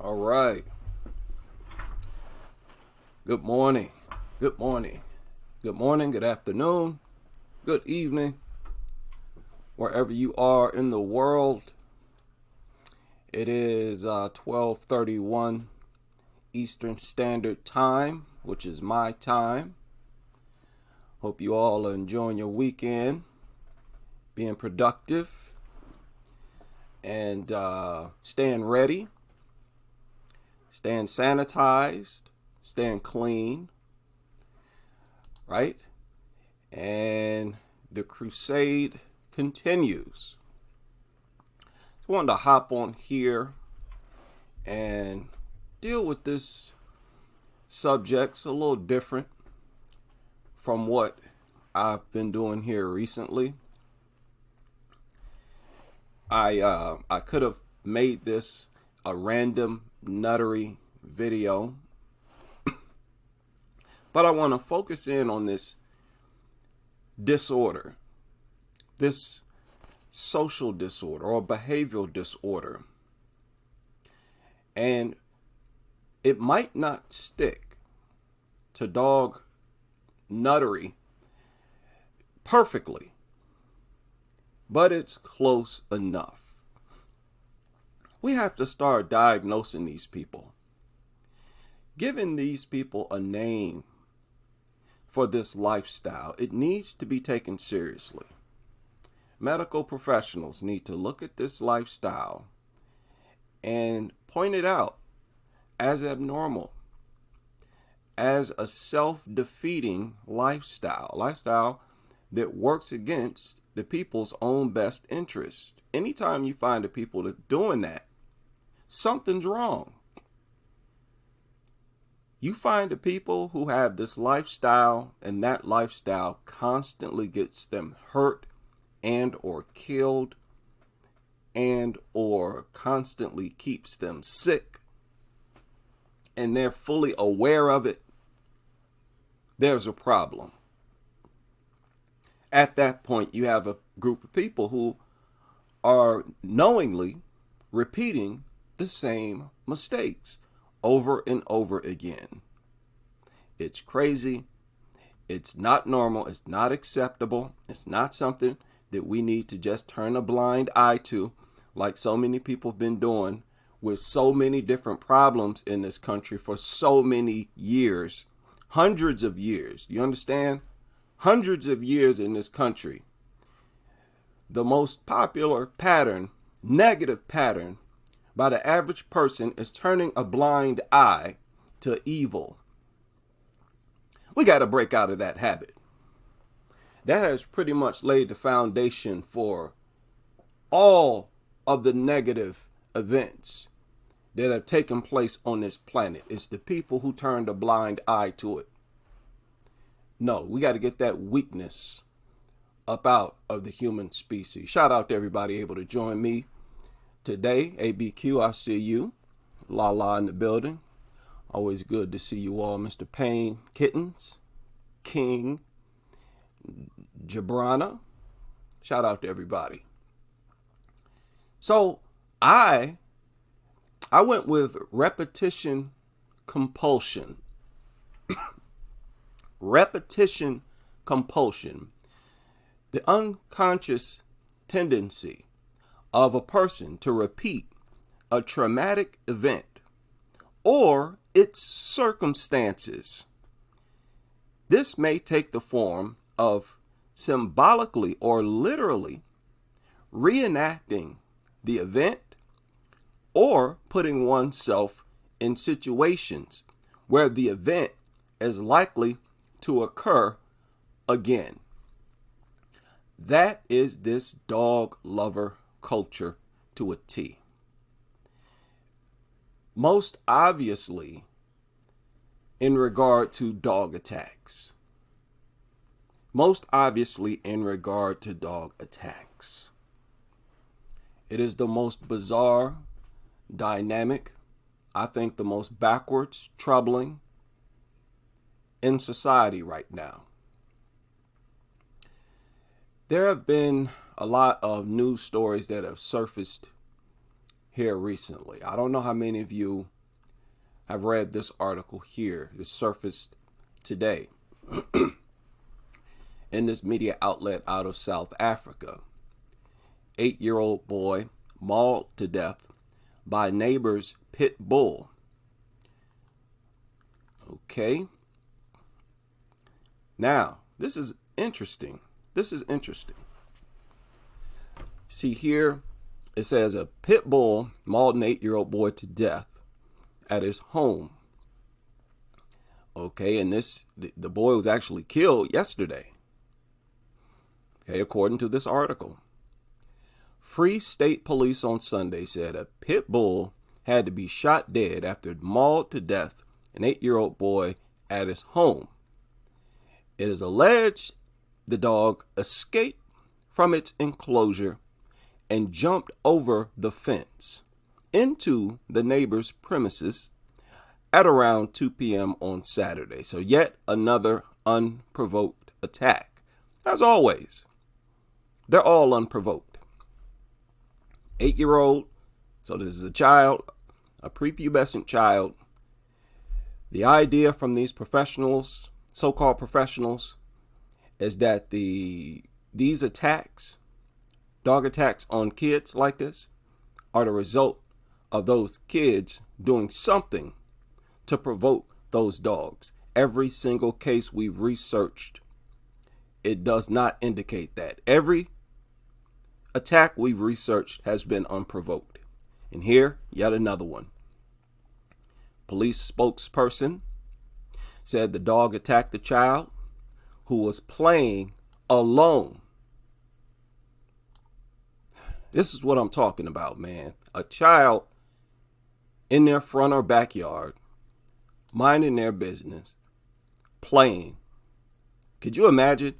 All right. Good morning. Good morning. Good morning. Good afternoon. Good evening. Wherever you are in the world. It is 12:31 Eastern Standard Time, which is my time. Hope you all are enjoying your weekend, being productive, and staying ready, staying sanitized, staying clean, right? And the crusade continues. I wanted to hop on here and deal with this subject. It's a little different from what I've been doing here recently. I could have made this a random nuttery video, but I want to focus in on this disorder, this social disorder or behavioral disorder. And it might not stick to dog nuttery perfectly, but it's close enough. We have to start diagnosing these people, giving these people a name for this lifestyle. It needs to be taken seriously. Medical professionals need to look at this lifestyle and point it out as abnormal, as a self-defeating lifestyle that works against the people's own best interest. Anytime you find the people that are doing that, something's wrong. You find the people who have this lifestyle, and that lifestyle constantly gets them hurt and or killed and or constantly keeps them sick, and they're fully aware of it, there's a problem. At that point, you have a group of people who are knowingly repeating the same mistakes over and over again. It's crazy. It's not normal. It's not acceptable. It's not something that we need to just turn a blind eye to, like so many people have been doing with so many different problems in this country for so many years, hundreds of years. You understand? Hundreds of years in this country. The most popular pattern, negative pattern, by the average person is turning a blind eye to evil. We got to break out of that habit. That has pretty much laid the foundation for all of the negative events that have taken place on this planet. It's the people who turned a blind eye to it. No, we got to get that weakness up out of the human species. Shout out to everybody able to join me today. ABQ, I see you. Lala in the building. Always good to see you all. Mr. Payne, Kittens, King, Jabrana. Shout out to everybody. So I went with repetition compulsion. Repetition compulsion. The unconscious tendency of a person to repeat a traumatic event or its circumstances. This may take the form of symbolically or literally reenacting the event or putting oneself in situations where the event is likely to occur again. That is this dog lover culture to a T. Most obviously in regard to dog attacks. Most obviously in regard to dog attacks. It is the most bizarre dynamic, I think the most backwards, troubling in society right now. There have been a lot of news stories that have surfaced here recently. I don't know how many of you have read this article here. It surfaced today in this media outlet out of South Africa. 8-year-old boy mauled to death by neighbor's pit bull. Okay. Now, this is interesting. See here, it says a pit bull mauled an 8-year-old boy to death at his home. Okay, and the boy was actually killed yesterday. Okay, according to this article. Free State Police on Sunday said a pit bull had to be shot dead after it mauled to death an 8-year-old boy at his home. It is alleged the dog escaped from its enclosure and jumped over the fence into the neighbor's premises at around 2 p.m. on Saturday. So yet another unprovoked attack. As always, they're all unprovoked. 8-year-old, so this is a child, a prepubescent child. The idea from these professionals, so-called professionals, is that these attacks, dog attacks on kids like this, are the result of those kids doing something to provoke those dogs. Every single case we've researched, it does not indicate that. Every attack we've researched has been unprovoked. And here, yet another one. Police spokesperson said the dog attacked a child who was playing alone. This is what I'm talking about, man. A child in their front or backyard, minding their business, playing. Could you imagine?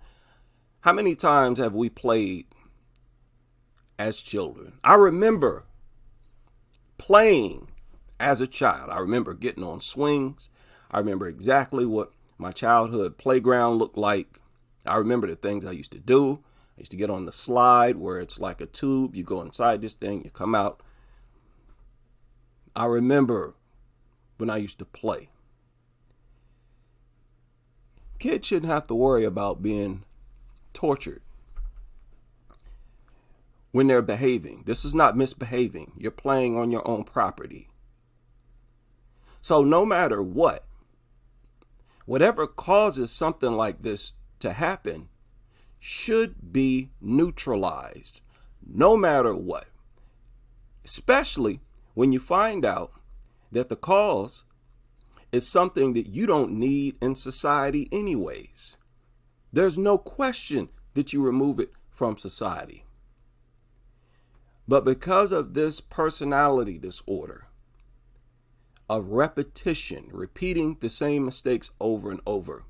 How many times have we played as children? I remember playing as a child. I remember getting on swings. I remember exactly what my childhood playground looked like. I remember the things I used to do. I used to get on the slide where it's like a tube. You go inside this thing, you come out. I remember when I used to play. Kids shouldn't have to worry about being tortured when they're behaving. This is not misbehaving. You're playing on your own property. So no matter what, whatever causes something like this to happen should be neutralized, no matter what. Especially when you find out that the cause is something that you don't need in society anyways. There's no question that you remove it from society. But because of this personality disorder of repetition, repeating the same mistakes over and over,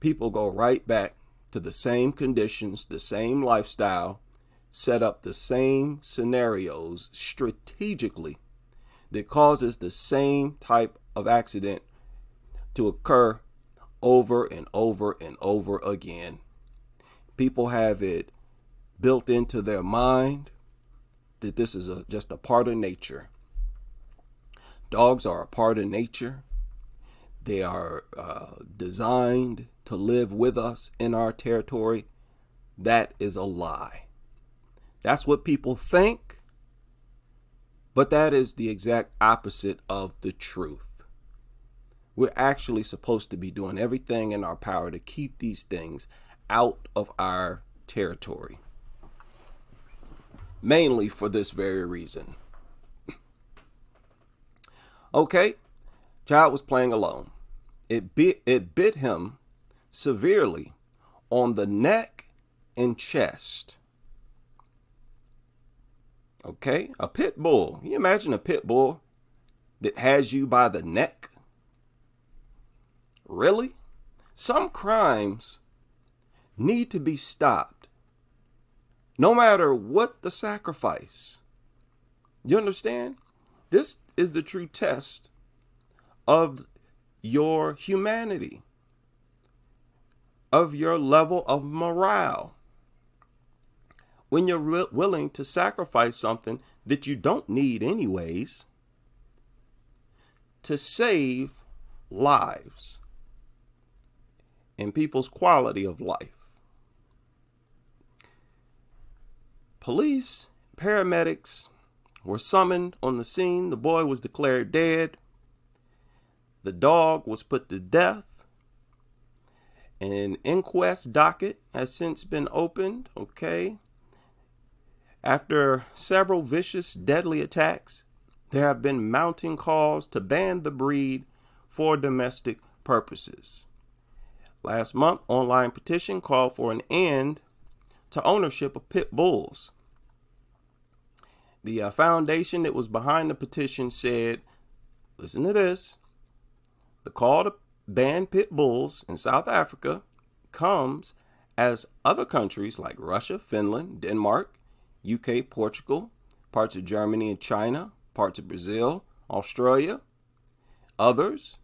people go right back to the same conditions, the same lifestyle, set up the same scenarios strategically that causes the same type of accident to occur over and over and over again. People have it built into their mind that this is just a part of nature. Dogs are a part of nature. They are designed to live with us in our territory. That is a lie. That's what people think, but that is the exact opposite of the truth. We're actually supposed to be doing everything in our power to keep these things out of our territory. Mainly for this very reason. Okay, child was playing alone. It bit him severely on the neck and chest. Okay, a pit bull. Can you imagine a pit bull that has you by the neck? Really? Some crimes need to be stopped, no matter what the sacrifice. You understand? This is the true test of your humanity, of your level of morale. When you're willing to sacrifice something that you don't need anyways, to save lives and people's quality of life. Police, paramedics were summoned on the scene. The boy was declared dead. The dog was put to death. An inquest docket has since been opened, okay? After several vicious, deadly attacks, there have been mounting calls to ban the breed for domestic purposes. Last month, online petition called for an end to ownership of pit bulls. The foundation that was behind the petition said, listen to this, the call to ban pit bulls in South Africa comes as other countries like Russia, Finland, Denmark, UK, Portugal, parts of Germany and China, parts of Brazil, Australia, others,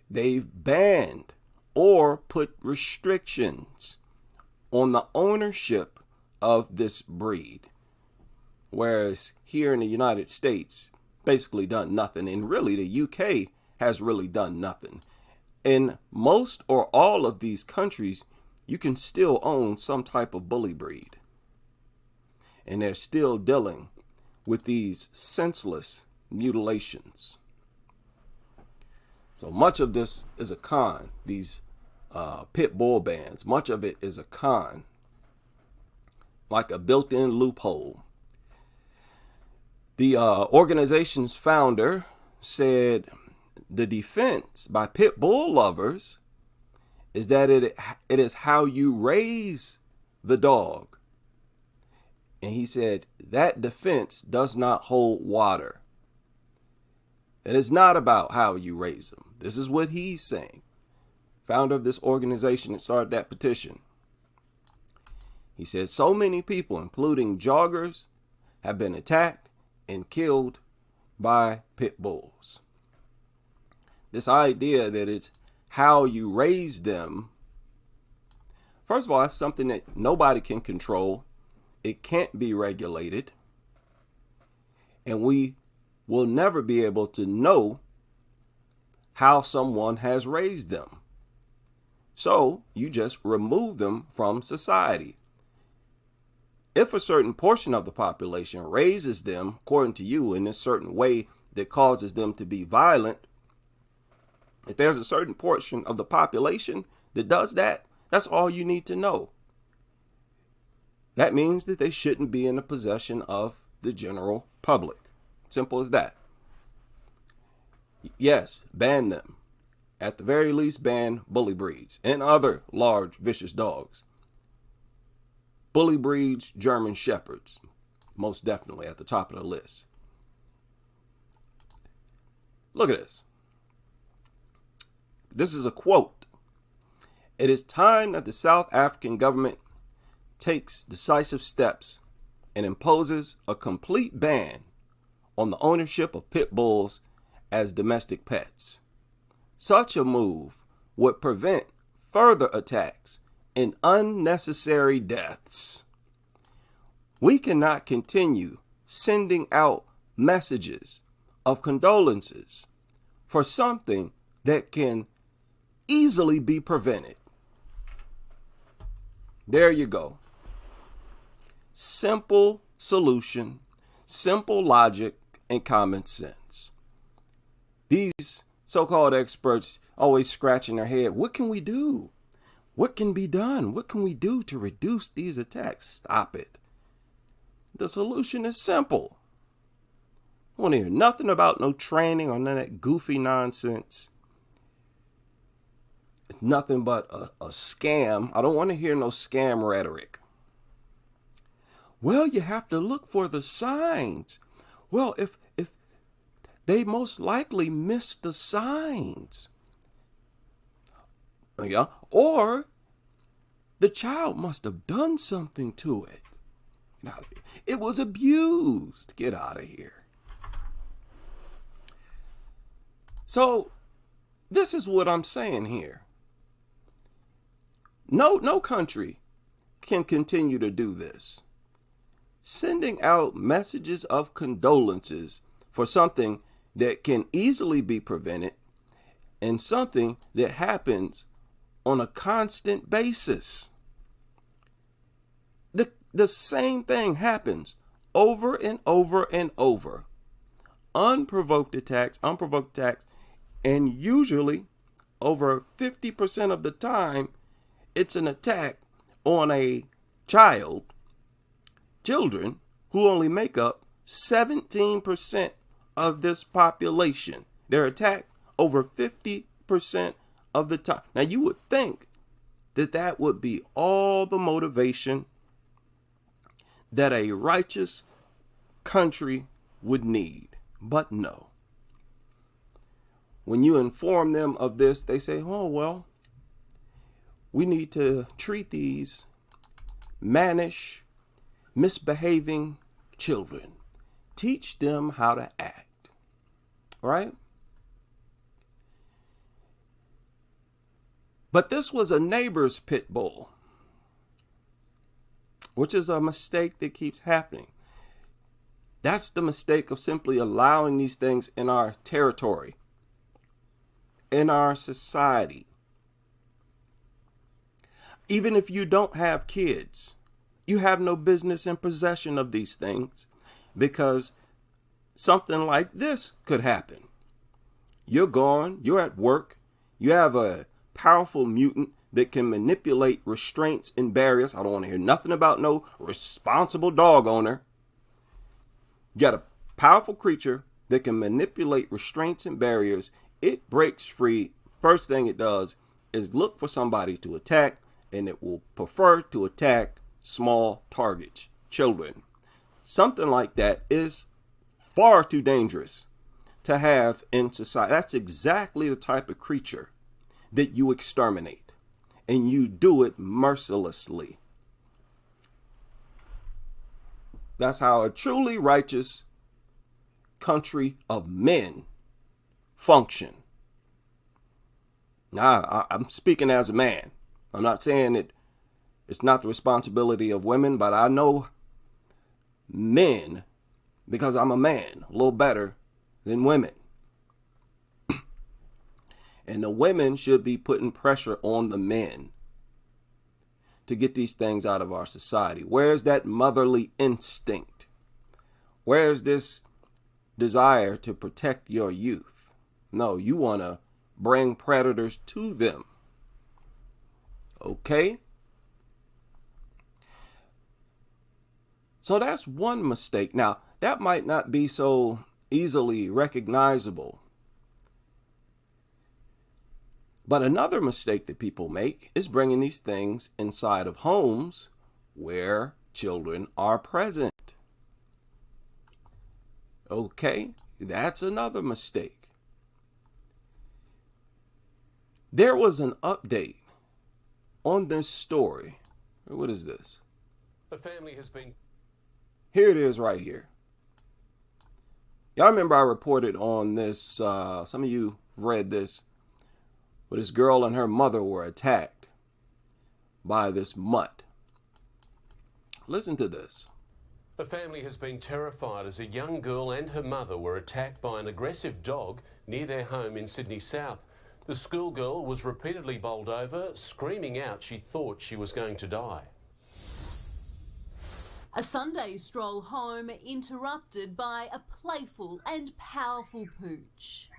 they've banned or put restrictions on the ownership of this breed. Whereas here in the United States, basically done nothing. And really, the UK has really done nothing. In most or all of these countries, you can still own some type of bully breed. And they're still dealing with these senseless mutilations. So much of this is a con. These pit bull bans, much of it is a con, like a built-in loophole. The organization's founder said the defense by pit bull lovers is that it is how you raise the dog. And he said that defense does not hold water. It is not about how you raise them. This is what he's saying. Founder of this organization that started that petition. He said so many people, including joggers, have been attacked and killed by pit bulls. This idea that it's how you raise them, first of all, that's something that nobody can control. It can't be regulated. And we will never be able to know how someone has raised them. So you just remove them from society. If a certain portion of the population raises them, according to you, in a certain way that causes them to be violent, if there's a certain portion of the population that does that, that's all you need to know. That means that they shouldn't be in the possession of the general public. Simple as that. Yes, ban them. At the very least, ban bully breeds and other large, vicious dogs. Bully breeds, German Shepherds, most definitely at the top of the list. Look at this. This is a quote. It is time that the South African government takes decisive steps and imposes a complete ban on the ownership of pit bulls as domestic pets. Such a move would prevent further attacks and unnecessary deaths. We cannot continue sending out messages of condolences for something that can easily be prevented. There you go. Simple solution, simple logic, and common sense. These so-called experts always scratching their head. What can we do? What can be done? What can we do to reduce these attacks? Stop it. The solution is simple. I want to hear nothing about no training or none of that goofy nonsense. It's nothing but a scam. I don't want to hear no scam rhetoric. Well, you have to look for the signs. Well, if they most likely missed the signs. Yeah, or the child must have done something to it. Get out of here. It was abused. Get out of here. So this is what I'm saying here. No country can continue to do this. Sending out messages of condolences for something that can easily be prevented and something that happens on a constant basis. The same thing happens over and over and over. Unprovoked attacks, and usually over 50% of the time, it's an attack on a children who only make up 17% of this population. They're attacked over 50% of the time. Now, you would think that that would be all the motivation that a righteous country would need. But no. When you inform them of this, they say, oh, well, we need to treat these mannish, misbehaving children. Teach them how to act. Right? But this was a neighbor's pit bull, which is a mistake that keeps happening. That's the mistake of simply allowing these things in our territory, in our society. Even if you don't have kids, you have no business in possession of these things, because something like this could happen. You're gone, you're at work, you have a powerful mutant that can manipulate restraints and barriers. I don't want to hear nothing about no responsible dog owner. You got a powerful creature that can manipulate restraints and barriers. It breaks free. First thing it does is look for somebody to attack, and it will prefer to attack small targets, children. Something like that is far too dangerous to have in society. That's exactly the type of creature that you exterminate, and you do it mercilessly. That's how a truly righteous country of men function. Now, I'm speaking as a man. I'm not saying it's not the responsibility of women, but I know men, because I'm a man, a little better than women. And the women should be putting pressure on the men to get these things out of our society. Where's that motherly instinct? Where's this desire to protect your youth? No, you want to bring predators to them. Okay? So that's one mistake. Now, that might not be so easily recognizable. But another mistake that people make is bringing these things inside of homes where children are present. Okay, that's another mistake. There was an update on this story. What is this? A family has been... Here it is right here. Y'all remember I reported on this, some of you read this, where this girl and her mother were attacked by this mutt. Listen to this. A family has been terrified as a young girl and her mother were attacked by an aggressive dog near their home in Sydney South. The schoolgirl was repeatedly bowled over, screaming out she thought she was going to die. A Sunday stroll home interrupted by a playful and powerful pooch.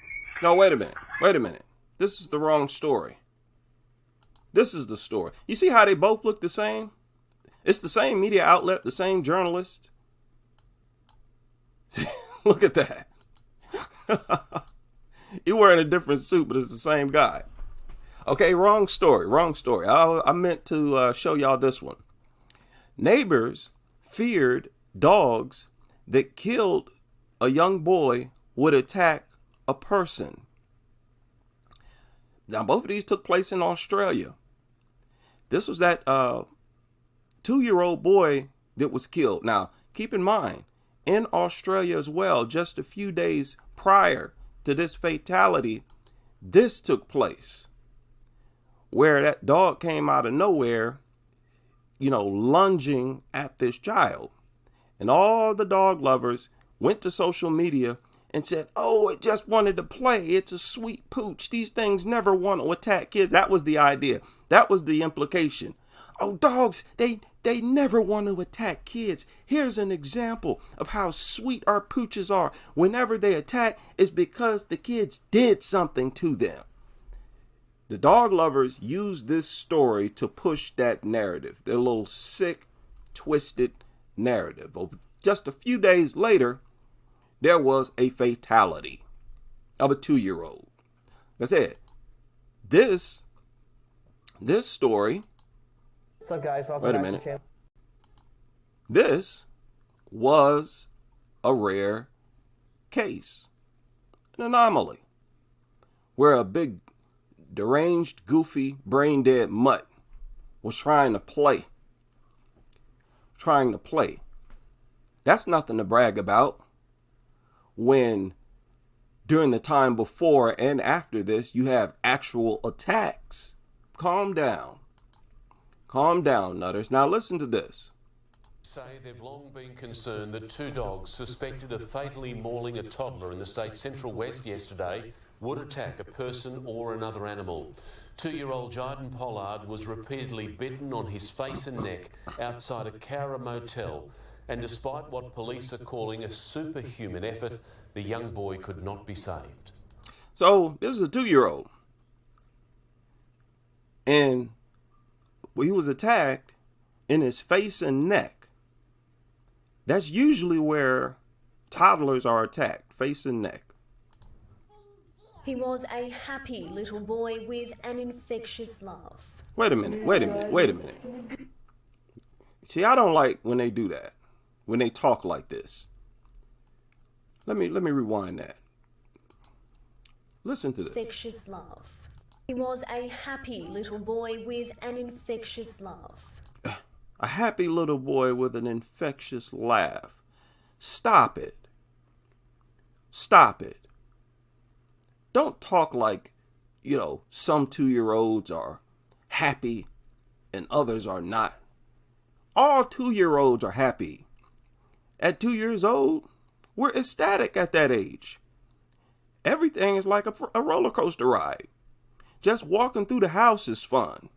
No, wait a minute. This is the wrong story. This is the story. You see how they both look the same? It's the same media outlet, the same journalist. Look at that. You're wearing a different suit, but it's the same guy. Okay, wrong story. I meant to show y'all this one. Neighbors feared dogs that killed a young boy would attack a person. Now, both of these took place in Australia. This was that 2-year-old boy that was killed. Now, keep in mind, in Australia as well, just a few days prior to this fatality, this took place, where that dog came out of nowhere, lunging at this child. And all the dog lovers went to social media and said, oh, it just wanted to play. It's a sweet pooch. These things never want to attack kids. That was the idea. That was the implication. Oh, dogs, they never want to attack kids. Here's an example of how sweet our pooches are. Whenever they attack, it's because the kids did something to them. The dog lovers use this story to push that narrative, their little sick, twisted narrative. Just a few days later, there was a fatality of a 2-year-old. Like I said, this story. What's up, guys? Welcome Wait a back minute. to the channel. This was a rare case, an anomaly, where a big, deranged, goofy, brain-dead mutt was trying to play. That's nothing to brag about when during the time before and after this, you have actual attacks. Calm down. Calm down, nutters. Now listen to this. Say they've long been concerned that 2 dogs suspected of fatally mauling a toddler in the state's central west yesterday would attack a person or another animal. 2-year-old Jayden Pollard was repeatedly bitten on his face and neck outside a Cowra motel, and despite what police are calling a superhuman effort, the young boy could not be saved. So this is a 2-year-old, and he was attacked in his face and neck. That's usually where toddlers are attacked, face and neck. He was a happy little boy with an infectious laugh. Wait a minute. See, I don't like when they do that, when they talk like this. Let me rewind that. Listen to this. Infectious laugh. He was a happy little boy with an infectious laugh. A happy little boy with an infectious laugh. Stop it. Stop it. Don't talk like, some 2-year-olds are happy and others are not. All 2-year-olds are happy. At 2 years old, we're ecstatic at that age. Everything is like a roller coaster ride. Just walking through the house is fun.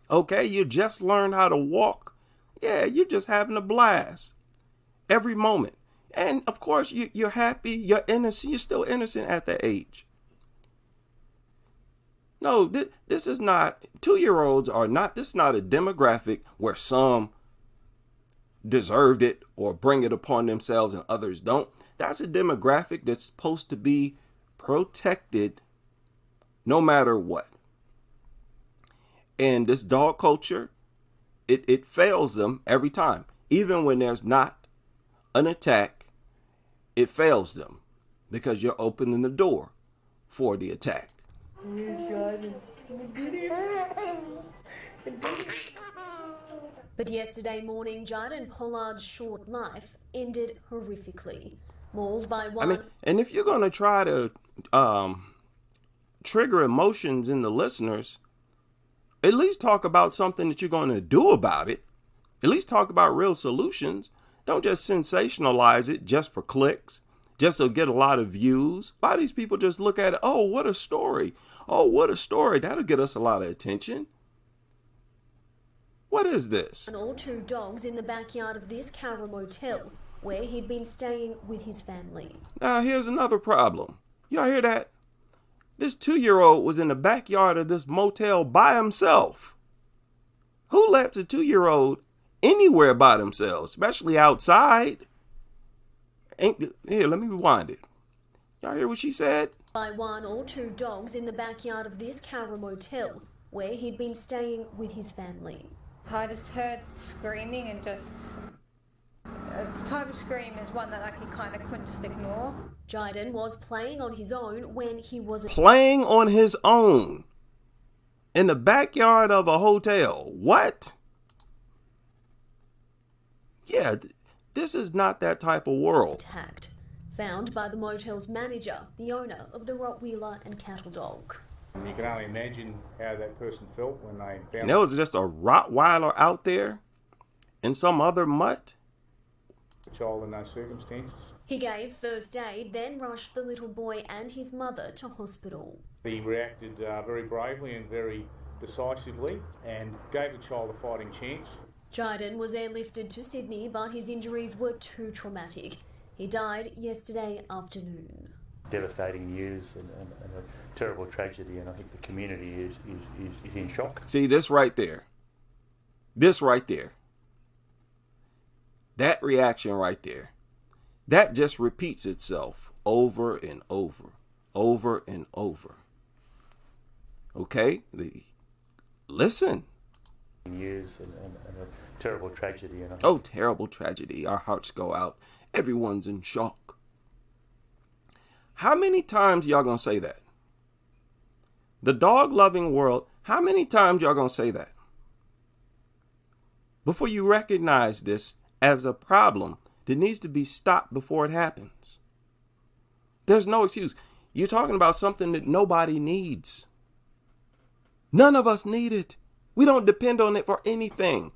Okay, you just learned how to walk. Yeah, you're just having a blast every moment. And of course, you're happy, you're innocent, you're still innocent at that age. No, this is not, 2-year-olds are not, this is not a demographic where some deserved it or bring it upon themselves and others don't. That's a demographic that's supposed to be protected no matter what. And this dog culture, it fails them every time. Even when there's not an attack, it fails them because you're opening the door for the attack. But yesterday morning, Jayden Pollard's short life ended horrifically. Mauled by one... and if you're going to try to trigger emotions in the listeners, at least talk about something that you're going to do about it. At least talk about real solutions. Don't just sensationalize it just for clicks, just to get a lot of views. A lot of these people just look at it, oh, what a story. Oh, what a story. That'll get us a lot of attention. What is this? And all 2 dogs in the backyard of this Cowra motel, where he'd been staying with his family. Now, here's another problem. Y'all hear that? This 2-year-old was in the backyard of this motel by himself. Who lets a 2-year-old anywhere by themselves, especially outside? Here, let me rewind it. Y'all hear what she said? By 1 or 2 dogs in the backyard of this Cowra motel, where he'd been staying with his family. I just heard screaming and just... the type of scream is one that he kind of couldn't just ignore. Jayden was playing on his own when he was... Playing on his own? In the backyard of a hotel? What? Yeah, this is not that type of world. Attacked. Found by the motel's manager, the owner of the Rottweiler and cattle dog. You can only imagine how that person felt when they found And there was just a Rottweiler out there and some other mutt. a child in those circumstances. He gave first aid, then rushed the little boy and his mother to hospital. He reacted very bravely and very decisively and gave the child a fighting chance. Jayden was airlifted to Sydney, but his injuries were too traumatic. He died yesterday afternoon. Devastating news and a terrible tragedy, and I think the community is in shock. See, this right there. This right there. That reaction right there. That just repeats itself over and over and over. Okay? Listen. News and a terrible tragedy. And oh, terrible tragedy. Our hearts go out. Everyone's in shock. How many times y'all gonna say that? The dog-loving world, how many times y'all gonna say that? Before you recognize this as a problem that needs to be stopped before it happens. There's no excuse. You're talking about something that nobody needs. None of us need it. We don't depend on it for anything.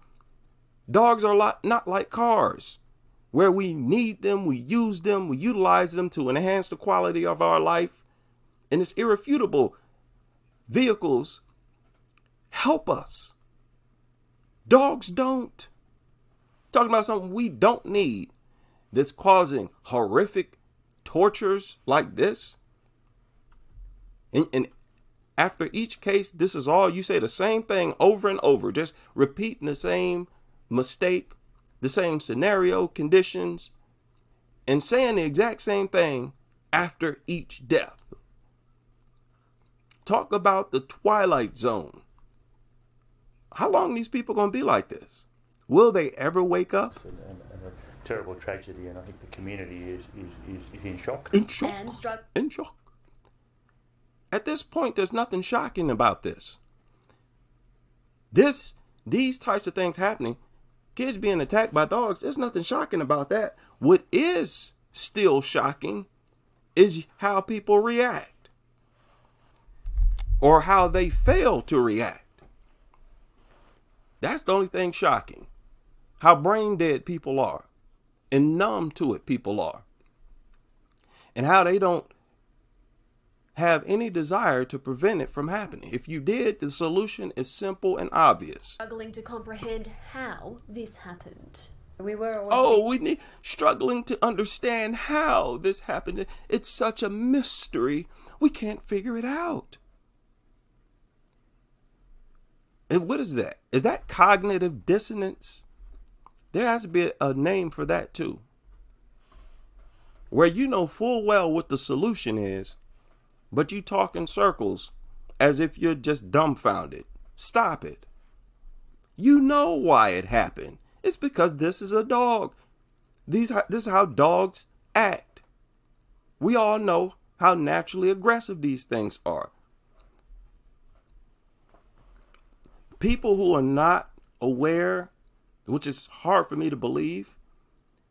Dogs are not like cars, where we need them, we use them, we utilize them to enhance the quality of our life. And it's irrefutable. Vehicles help us. Dogs don't. Talking about something we don't need that's causing horrific tortures like this. And after each case, this is all you say, the same thing over and over, just repeating the same mistake, the same scenario, conditions, and saying the exact same thing after each death. Talk about the twilight zone. How long are these people going to be like this? Will they ever wake up? And a terrible tragedy, and I think the community is in shock. In shock. In shock. At this point, there's nothing shocking about this. These types of things happening, kids being attacked by dogs, there's nothing shocking about that. What is still shocking is how people react, or how they fail to react. That's the only thing shocking. How brain dead people are, and numb to it people are, and how they don't have any desire to prevent it from happening. If you did, the solution is simple and obvious. Struggling to comprehend how this happened. We Struggling to understand how this happened. It's such a mystery. We can't figure it out. And what is that? Is that cognitive dissonance? There has to be a name for that too. Where you know full well what the solution is, but you talk in circles as if you're just dumbfounded. Stop it. You know why it happened. It's because this is a dog. This is how dogs act. We all know how naturally aggressive these things are. People who are not aware, which is hard for me to believe,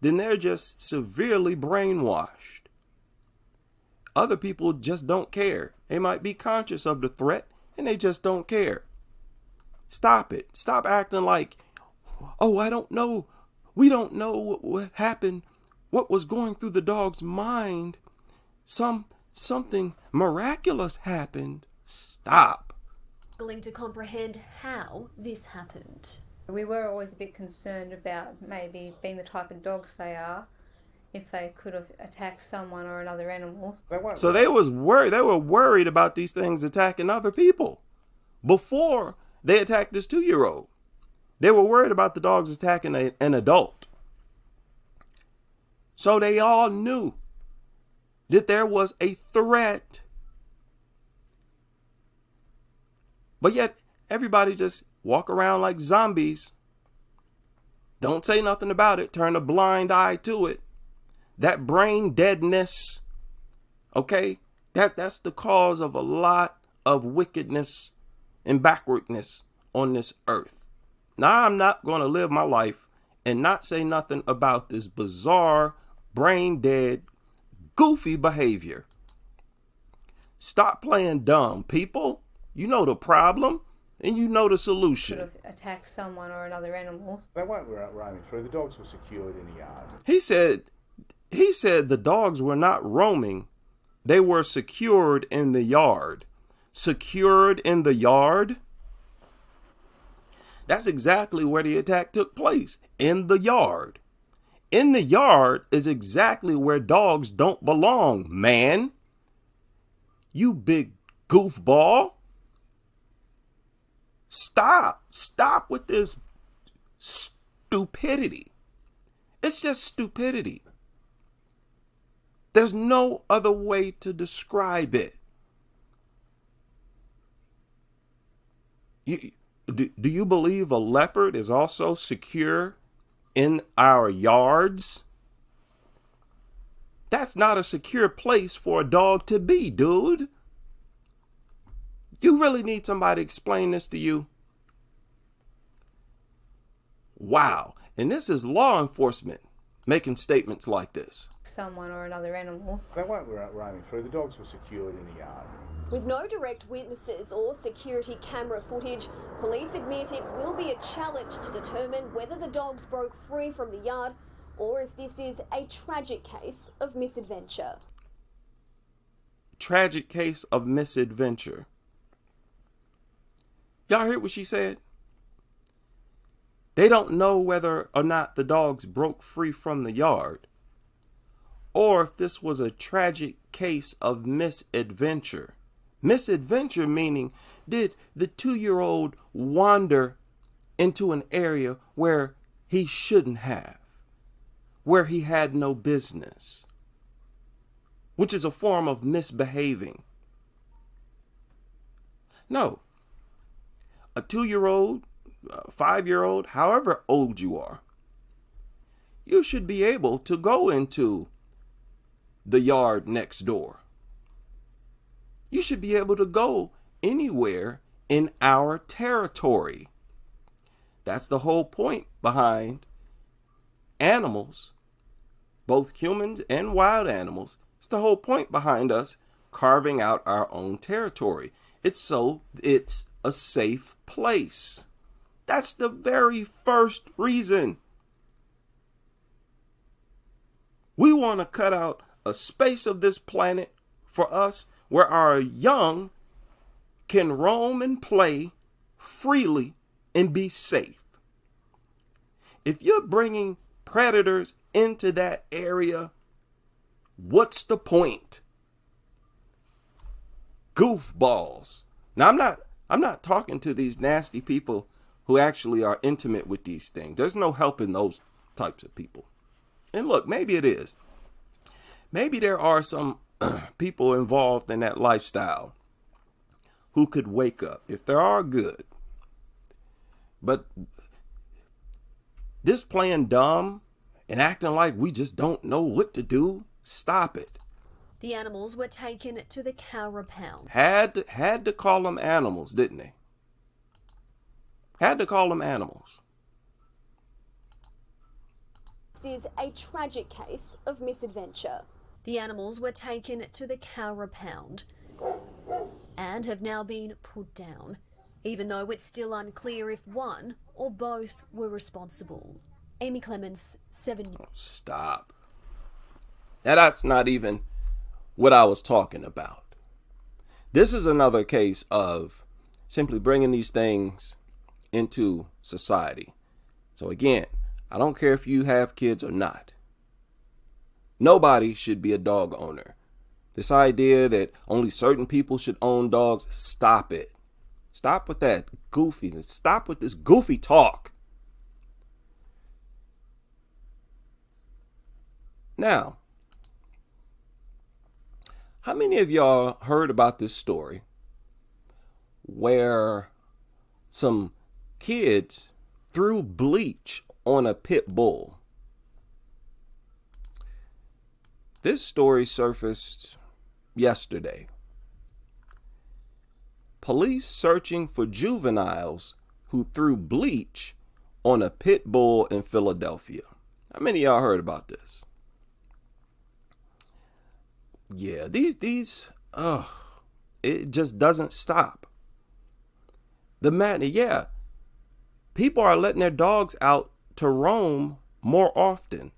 then they're just severely brainwashed. Other people just don't care. They might be conscious of the threat and they just don't care. Stop it. Stop acting like, oh, I don't know. We don't know what happened, what was going through the dog's mind. Something miraculous happened. Stop. Struggling to comprehend how this happened. We were always a bit concerned about maybe being the type of dogs they are, if they could have attacked someone or another animal. So they were worried about these things attacking other people before they attacked this 2-year-old. They were worried about the dogs attacking an adult. So they all knew that there was a threat. But yet everybody just walk around like zombies. Don't say nothing about it. Turn a blind eye to it. That brain deadness, okay, that's the cause of a lot of wickedness and backwardness on this earth. Now, I'm not going to live my life and not say nothing about this bizarre, brain dead, goofy behavior. Stop playing dumb, people. You know the problem and you know the solution. Could have attacked someone or another animal. They weren't roaming through. The dogs were secured in a yard. He said He said the dogs were not roaming. They were secured in the yard. Secured in the yard? That's exactly where the attack took place, in the yard. In the yard is exactly where dogs don't belong, man. You big goofball. Stop with this stupidity. It's just stupidity. There's no other way to describe it. Do you believe a leopard is also secure in our yards? That's not a secure place for a dog to be, dude. You really need somebody to explain this to you? Wow. And this is law enforcement making statements like this. Someone or another animal. They weren't roaming through. The dogs were secured in the yard. With no direct witnesses or security camera footage, police admit it will be a challenge to determine whether the dogs broke free from the yard or if this is a tragic case of misadventure. Tragic case of misadventure. Y'all heard what she said? They don't know whether or not the dogs broke free from the yard, or if this was a tragic case of misadventure. Misadventure meaning, did the 2-year-old wander into an area where he shouldn't have, where he had no business, which is a form of misbehaving. No, a 2-year-old, 5-year-old, however old you are, you should be able to go into the yard next door. You should be able to go anywhere in our territory. That's the whole point behind animals, both humans and wild animals. It's the whole point behind us carving out our own territory. It's a safe place. That's the very first reason. We want to cut out a space of this planet for us where our young can roam and play freely and be safe. If you're bringing predators into that area, what's the point? Goofballs. Now, I'm not talking to these nasty people who actually are intimate with these things. There's no helping those types of people. And look, maybe it is. Maybe there are some people involved in that lifestyle who could wake up. If there are, good. But this playing dumb and acting like we just don't know what to do, stop it. The animals were taken to the Cowra pound. Had to call them animals, didn't they? Had to call them animals. This is a tragic case of misadventure. The animals were taken to the Cowra pound and have now been put down, even though it's still unclear if one or both were responsible. Amy Clements, 7 News. Stop. Now that's not even what I was talking about. This is another case of simply bringing these things into society. So again, I don't care if you have kids or not. Nobody should be a dog owner. This idea that only certain people should own dogs, stop it. Stop with that goofiness. Stop with this goofy talk. Now, how many of y'all heard about this story where some kids threw bleach on a pit bull? This story surfaced yesterday. Police searching for juveniles who threw bleach on a pit bull in Philadelphia. How many of y'all heard about this? Yeah, it just doesn't stop. People are letting their dogs out to roam more often.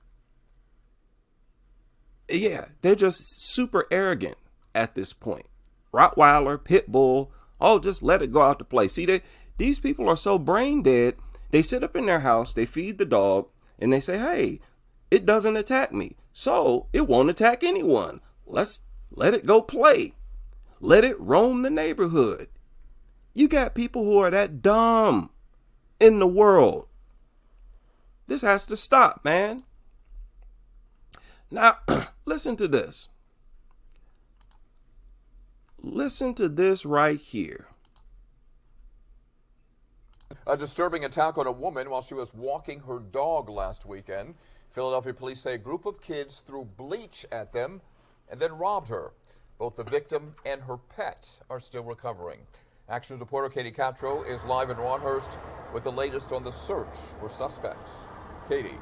Yeah, they're just super arrogant at this point. Rottweiler, pit bull, oh, just let it go out to play. See, these people are so brain dead. They sit up in their house, they feed the dog, and they say, hey, it doesn't attack me, so it won't attack anyone. Let's let it go play. Let it roam the neighborhood. You got people who are that dumb in the world. This has to stop, man. Now, listen to this. Listen to this right here. A disturbing attack on a woman while she was walking her dog last weekend. Philadelphia police say a group of kids threw bleach at them and then robbed her. Both the victim and her pet are still recovering. Action News reporter Katie Catro is live in Ronhurst with the latest on the search for suspects. Katie.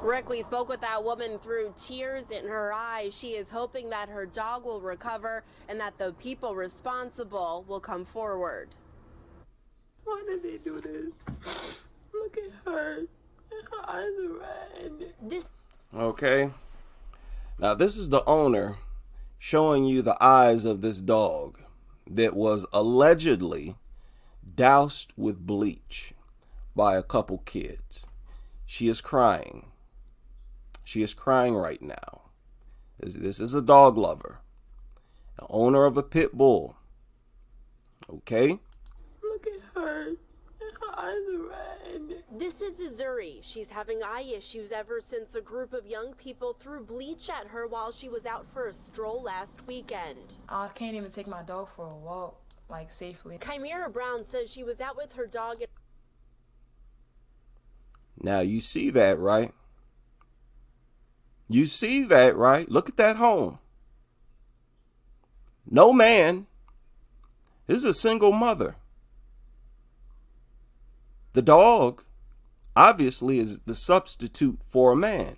Rick, we spoke with that woman through tears in her eyes. She is hoping that her dog will recover and that the people responsible will come forward. Why did they do this? Look at her. Her eyes are red. Okay. Now, this is the owner showing you the eyes of this dog that was allegedly doused with bleach by a couple kids. She is crying. She is crying right now. This is a dog lover, the owner of a pit bull. Okay? Look at her. Her eyes are red. This is Azuri. She's having eye issues ever since a group of young people threw bleach at her while she was out for a stroll last weekend. I can't even take my dog for a walk, like, safely. Chimera Brown says she was out with her dog. Now, you see that, right? You see that, right? Look at that home. No man. This is a single mother. The dog, obviously, is the substitute for a man.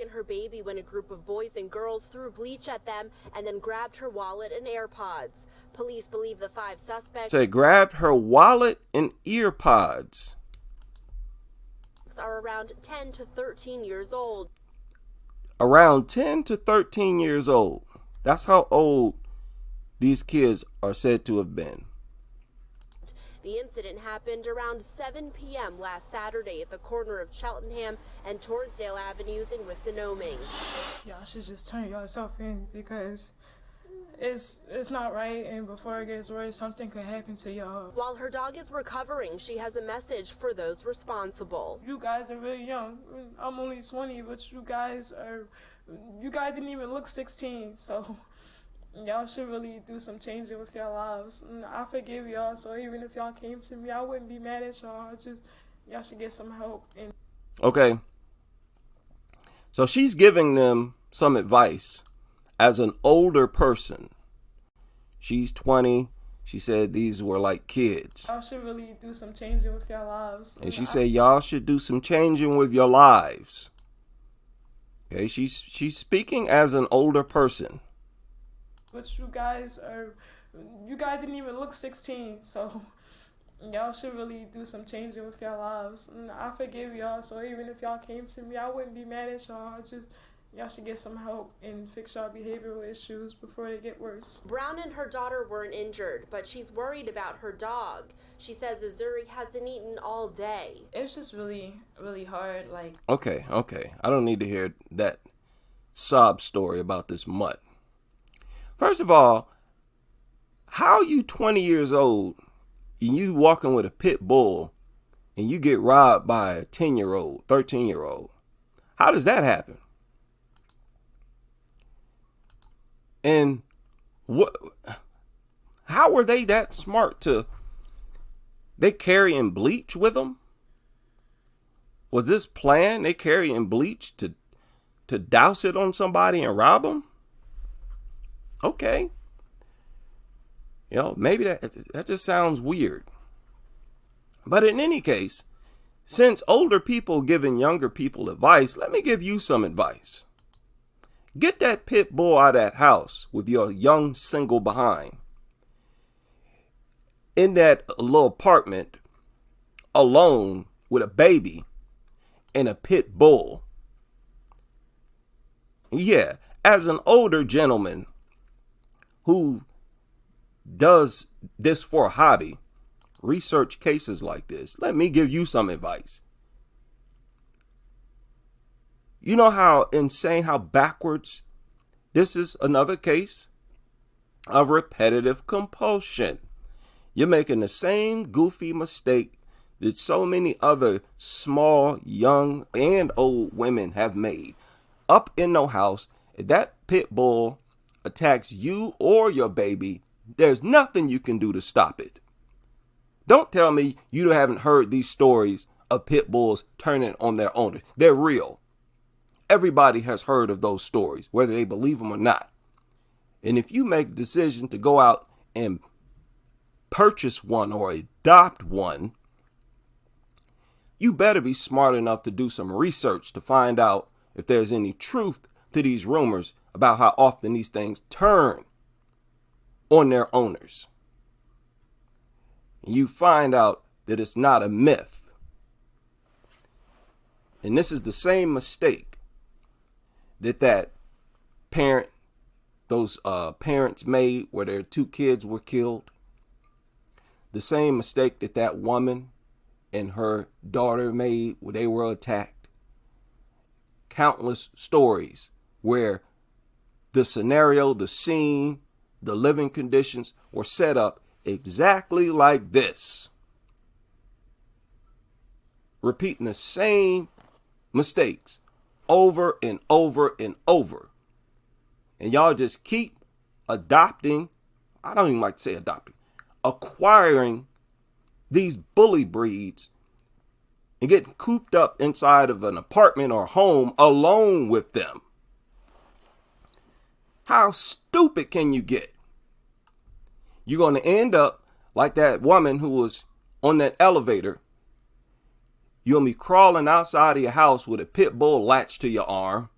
And her baby when a group of boys and girls threw bleach at them and then grabbed her wallet and AirPods. Police believe the 5 suspects Grabbed her wallet and ear pods. Are around 10 to 13 years old. Around 10 to 13 years old. That's how old these kids are said to have been. The incident happened around 7 p.m. last Saturday at the corner of Cheltenham and Torresdale Avenues in Wissinoming. Y'all should just turn yourself in because it's not right, and before it gets worse, something could happen to y'all. While her dog is recovering, she has a message for those responsible. You guys are really young. I'm only 20, but you guys didn't even look 16, so y'all should really do some changing with your lives. And I forgive y'all, so even if y'all came to me, I wouldn't be mad at y'all. Y'all should get some help. Okay. So she's giving them some advice as an older person. She's 20. She said these were like kids. Y'all should really do some changing with your lives. And she said y'all should do some changing with your lives. Okay, she's speaking as an older person. But you guys didn't even look 16, so y'all should really do some changing with your lives. And I forgive y'all, so even if y'all came to me, I wouldn't be mad at y'all. Y'all should get some help and fix y'all behavioral issues before they get worse. Brown and her daughter weren't injured, but she's worried about her dog. She says Azuri hasn't eaten all day. It's just really, really hard. Okay. I don't need to hear that sob story about this mutt. First of all, how are you 20 years old and you walking with a pit bull and you get robbed by a 10-year-old, 13-year-old? How does that happen? And how were they that smart they carrying bleach with them? Was this planned? They carrying bleach to douse it on somebody and rob them? Okay. Maybe that just sounds weird. But in any case, since older people giving younger people advice, let me give you some advice. Get that pit bull out of that house with your young single behind. In that little apartment, alone with a baby, and a pit bull. Yeah, as an older gentleman who does this for a hobby, research cases like this, let me give you some advice. You know how insane, how backwards this is? Another case of repetitive compulsion. You're making the same goofy mistake that so many other small, young, and old women have made. Up in no house, if that pit bull attacks you or your baby, there's nothing you can do to stop it. Don't tell me you haven't heard these stories of pit bulls turning on their owners. They're real. Everybody has heard of those stories, whether they believe them or not. And if you make a decision to go out and purchase one or adopt one, you better be smart enough to do some research to find out if there's any truth to these rumors about how often these things turn on their owners. And you find out that it's not a myth. And this is the same mistake that those parents made where their 2 kids were killed. The same mistake that woman and her daughter made where they were attacked. Countless stories where the scenario, the scene, the living conditions were set up exactly like this. Repeating the same mistakes over and over and over. And y'all just keep adopting, I don't even like to say adopting, acquiring these bully breeds and getting cooped up inside of an apartment or home alone with them. How stupid can you get? You're going to end up like that woman who was on that elevator. You'll be crawling outside of your house with a pit bull latched to your arm,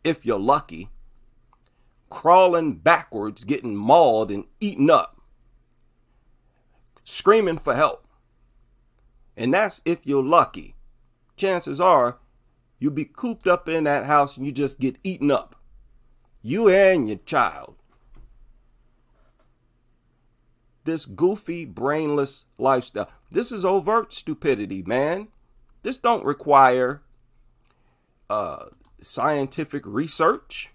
if you're lucky, crawling backwards, getting mauled and eaten up, screaming for help. And that's if you're lucky. Chances are you'll be cooped up in that house and you just get eaten up. You and your child. This goofy, brainless lifestyle. This is overt stupidity, man. This don't require scientific research.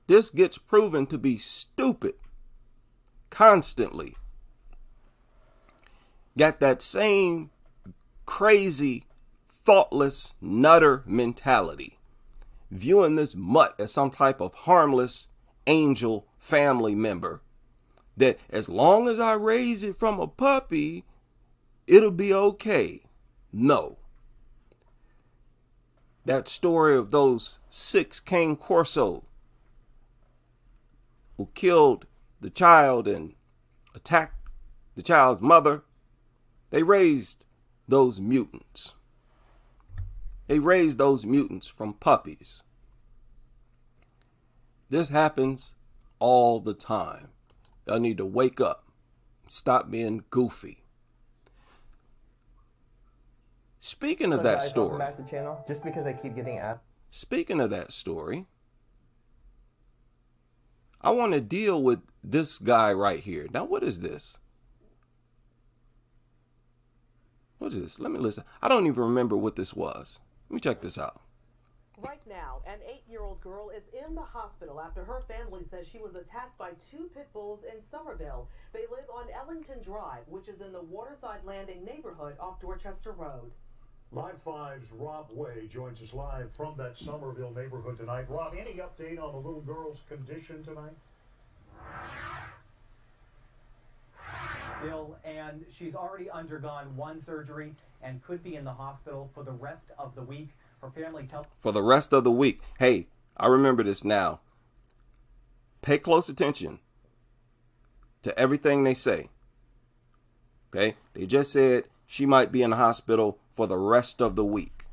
This gets proven to be stupid constantly. Got that same crazy, thoughtless, nutter mentality. Viewing this mutt as some type of harmless angel family member. That as long as I raise it from a puppy, it'll be okay. No. That story of those 6 cane corso who killed the child and attacked the child's mother, they raised those mutants. They raised those mutants from puppies. This happens all the time. Y'all need to wake up. Stop being goofy. Speaking of that story. Welcome back to the channel. Just because I keep getting asked. Speaking of that story, I want to deal with this guy right here. Now, what is this? What is this? Let me listen. I don't even remember what this was. Let me check this out. Right now, an 8-year-old girl is in the hospital after her family says she was attacked by 2 pit bulls in Somerville. They live on Ellington Drive, which is in the Waterside Landing neighborhood off Dorchester Road. Live 5's Rob Way joins us live from that Somerville neighborhood tonight. Rob, any update on the little girl's condition tonight? Bill, and she's already undergone 1 surgery and could be in the hospital for the rest of the week. Her family for the rest of the week. Hey, I remember this now. Pay close attention to everything they say. Okay? They just said she might be in the hospital for the rest of the week.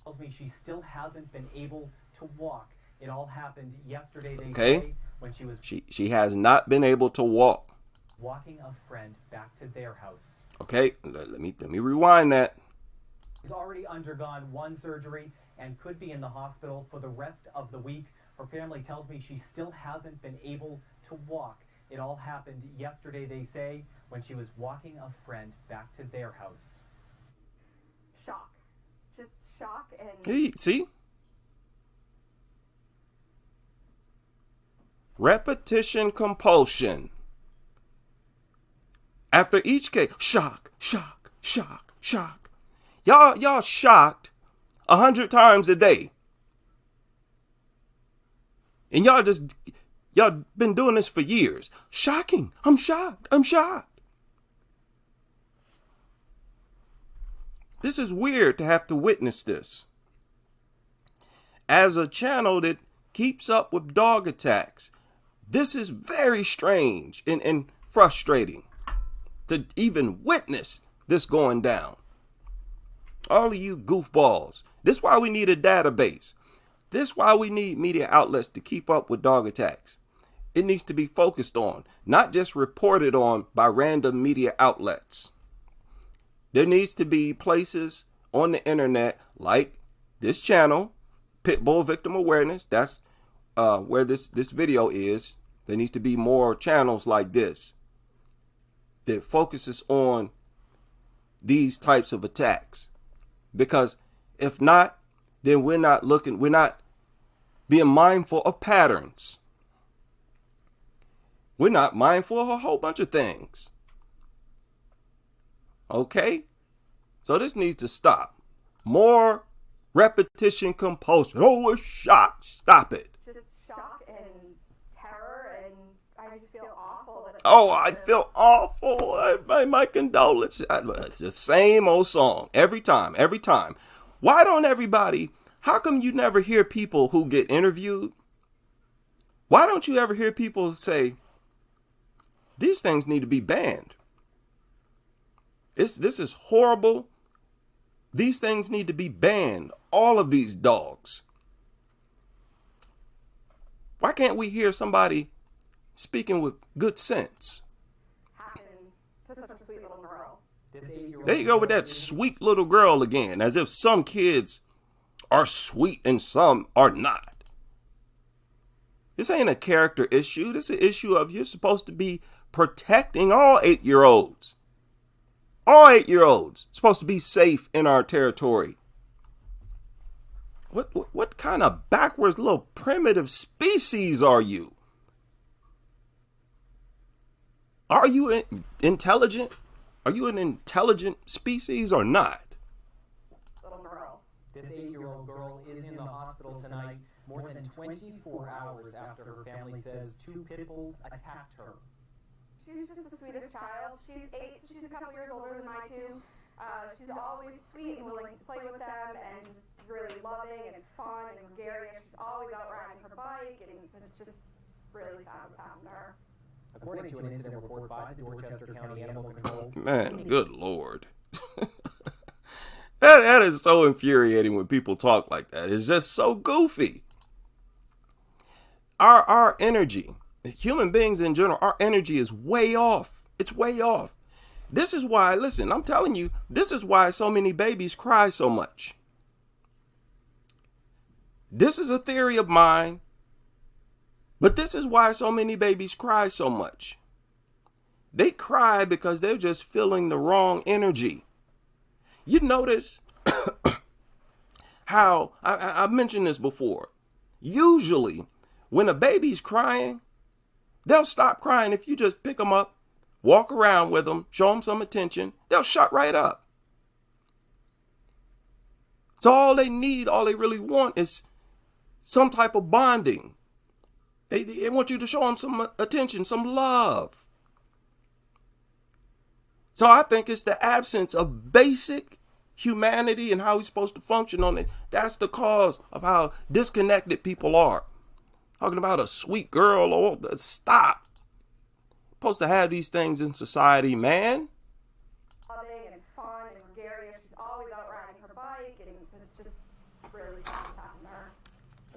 Tells me she still hasn't been able to walk. It all happened yesterday, they okay? say, when she was she has not been able to walk. Walking a friend back to their house. Okay, let me rewind that. She's already undergone one surgery and could be in the hospital for the rest of the week. Her family tells me she still hasn't been able to walk. It all happened yesterday, they say, when she was walking a friend back to their house. Shock. Just shock and... Hey, see? Repetition compulsion. After each case, shock, shock, shock, shock. Y'all shocked 100 times a day. And y'all been doing this for years. Shocking. I'm shocked. I'm shocked. This is weird to have to witness this. As a channel that keeps up with dog attacks, this is very strange and frustrating to even witness this going down. All of you goofballs. This is why we need a database. This is why we need media outlets to keep up with dog attacks. It needs to be focused on, not just reported on by random media outlets. There needs to be places on the internet like this channel, Pitbull Victim Awareness. That's where this video is. There needs to be more channels like this that focuses on these types of attacks. Because if not, then we're not being mindful of patterns. We're not mindful of a whole bunch of things. Okay? So this needs to stop. More repetition compulsion. Oh, a shock. Stop it. Just shock and terror, and I just feel awful. Oh, I feel awful. My condolences. It's the same old song every time. Why don't everybody, how come you never hear people who get interviewed? Why don't you ever hear people say, these things need to be banned? This is horrible. These things need to be banned. All of these dogs. Why can't we hear somebody speaking with good sense? Happens to such a sweet little girl. There you go with that sweet little girl again, as if some kids are sweet and some are not. This ain't a character issue. This is an issue of you're supposed to be protecting all 8-year-olds. All 8-year-olds supposed to be safe in our territory. What kind of backwards little primitive species are you? Are you intelligent? Are you an intelligent species or not? Little girl. This 8-year-old girl is in the hospital tonight more than 24 hours after her family says 2 pit bulls attacked her. She's just the sweetest child. She's 8, so she's a couple years older than my 2. She's always sweet and willing to play with them and just really loving and fun and gregarious. She's always out riding her bike, and it's just really sad what's happened to her. According to an incident report by the Dorchester County Animal Control... Man, good Lord. That is so infuriating when people talk like that. It's just so goofy. Our energy, human beings in general, our energy is way off. It's way off. This is why, listen, I'm telling you, this is why so many babies cry so much. This is a theory of mine, but this is why so many babies cry so much. They cry because they're just feeling the wrong energy. You notice how, I've mentioned this before, usually when a baby's crying, they'll stop crying if you just pick them up, walk around with them, show them some attention, they'll shut right up. So all they need, all they really want is some type of bonding. They want you to show them some attention, some love. So I think it's the absence of basic humanity and how we're supposed to function on it. That's the cause of how disconnected people are. Talking about a sweet girl, oh, stop. Supposed to have these things in society, man. Loving and fun and gregarious. She's always out riding her bike, and it's just really sad what's happened to her.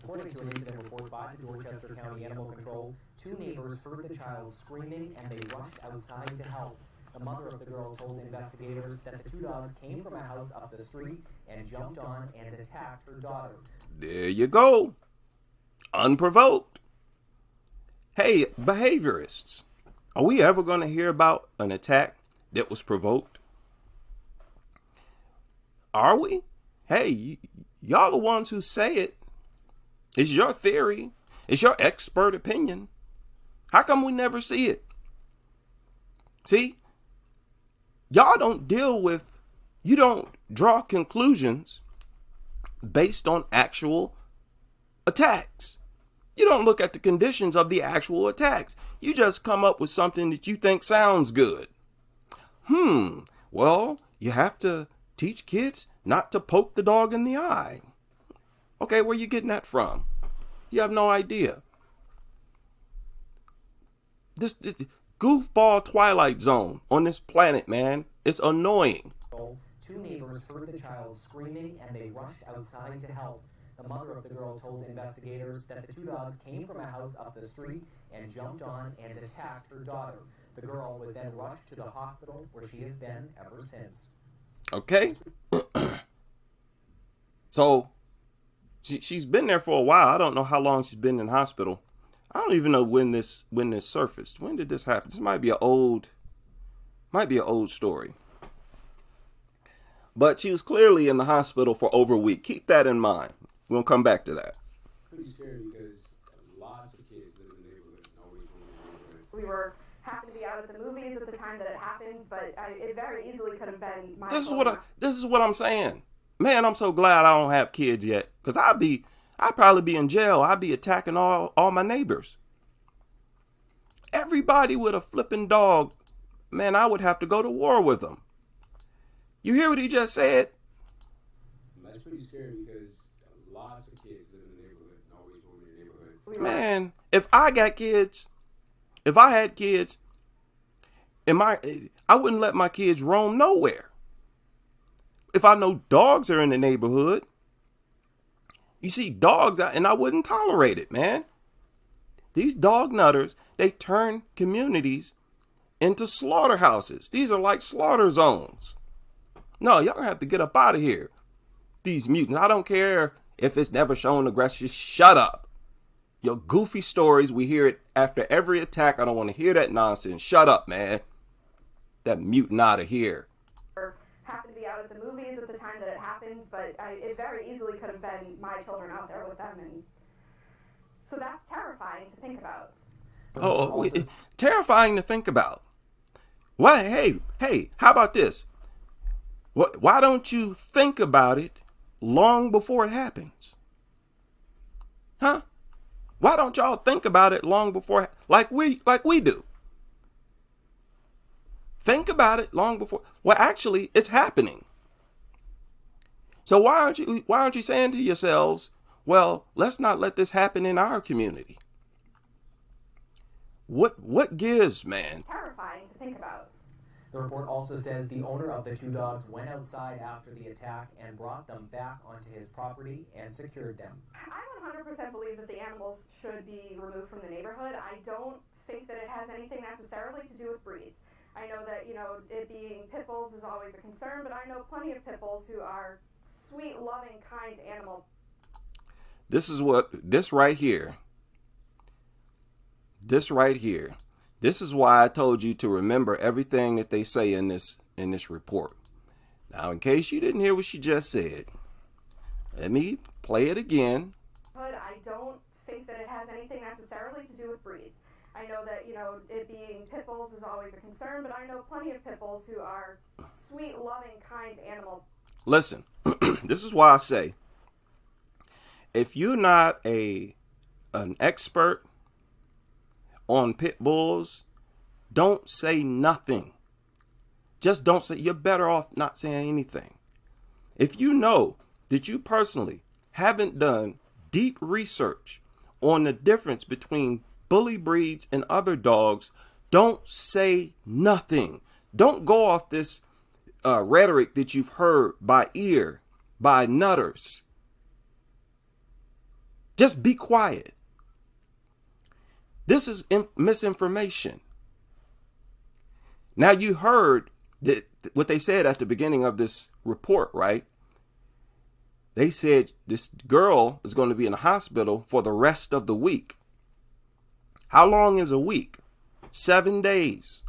According to an incident report by the Dorchester County Animal Control, 2 neighbors heard the child screaming and they rushed outside to help. The mother of the girl told investigators that the two dogs came from a house up the street and jumped on and attacked her daughter. There you go. Unprovoked. Hey, behaviorists, are we ever going to hear about an attack that was provoked? Are we? Hey, y'all the ones who say it. It's your theory. It's your expert opinion. How come we never see it? See, y'all don't deal with, you don't draw conclusions based on actual attacks. You don't look at the conditions of the actual attacks. You just come up with something that you think sounds good. Well, you have to teach kids not to poke the dog in the eye. Okay, where you getting that from? You have no idea. This goofball Twilight Zone on this planet, man. It's annoying. Two neighbors heard the child screaming and they rushed outside to help. The mother of the girl told investigators that the two dogs came from a house up the street and jumped on and attacked her daughter. The girl was then rushed to the hospital where she has been ever since. Okay. So she's been there for a while. I don't know how long she's been in hospital. I don't even know when this surfaced. When did this happen? This might be an old story. But she was clearly in the hospital for over a week. Keep that in mind. We'll come back to that. Pretty scary because lots of kids live in the neighborhood and always go in the neighborhood. We happened to be out at the movies at the time that it happened, but it very easily could have been my This is what I'm saying. Man, I'm so glad I don't have kids yet. Because I'd probably be in jail. I'd be attacking all my neighbors. Everybody with a flipping dog, man, I would have to go to war with them. You hear what he just said? That's pretty scary because lots of kids live in the neighborhood and always go in the neighborhood. Man, if I had kids, I wouldn't let my kids roam nowhere. If I know dogs are in the neighborhood, you see dogs out, and I wouldn't tolerate it, man. These dog nutters, they turn communities into slaughterhouses. These are like slaughter zones. No, y'all gonna have to get up out of here. These mutants. I don't care if it's never shown aggression. Shut up. Your goofy stories, we hear it after every attack. I don't want to hear that nonsense. Shut up, man. That mutant out of here. Happened to be out at the movies at the time that it happened, but it very easily could have been my children out there with them, and so that's terrifying to think about. Terrifying to think about. What? Hey, how about this? Why don't you think about it long before it happens? Huh? Why don't y'all think about it long before, like we do? Think about it long before. Well, actually, it's happening. So why aren't you saying to yourselves, well, let's not let this happen in our community? What gives, man? Terrifying to think about. The report also says the owner of the two dogs went outside after the attack and brought them back onto his property and secured them. I 100% believe that the animals should be removed from the neighborhood. I don't think that it has anything necessarily to do with breed. I know that, it being pit bulls is always a concern, but I know plenty of pit bulls who are sweet, loving, kind animals. This right here. This is why I told you to remember everything that they say in this report. Now, in case you didn't hear what she just said, let me play it again. But I don't think that it has anything necessarily to do with breed. I know that, it being pit bulls is always a concern, but I know plenty of pit bulls who are sweet, loving, kind animals. Listen, this is why I say, if you're not an expert on pit bulls, don't say nothing. Just don't say. You're better off not saying anything. If you know that you personally haven't done deep research on the difference between bully breeds and other dogs, don't say nothing. Don't go off this rhetoric that you've heard by ear, by nutters. Just be quiet. This is misinformation. Now you heard that what they said at the beginning of this report, right? They said this girl is going to be in the hospital for the rest of the week. How long is a week? 7 days.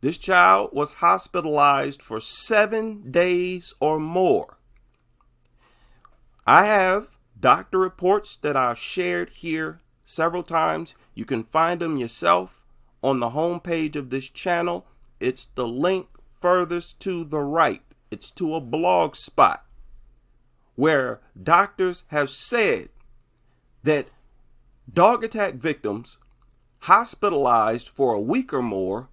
This child was hospitalized for 7 days or more. I have doctor reports that I've shared here several times. You can find them yourself on the homepage of this channel. It's the link furthest to the right. It's to a blog spot where doctors have said that dog attack victims hospitalized for a week or more,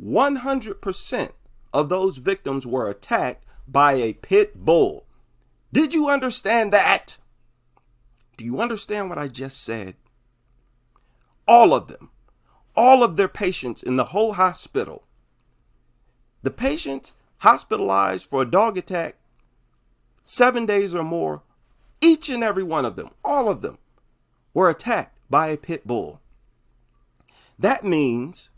100% of those victims were attacked by a pit bull. Did you understand that? Do you understand what I just said? All of them, all of their patients in the whole hospital, the patients hospitalized for a dog attack 7 days or more, each and every one of them, all of them, were attacked by a pit bull. That means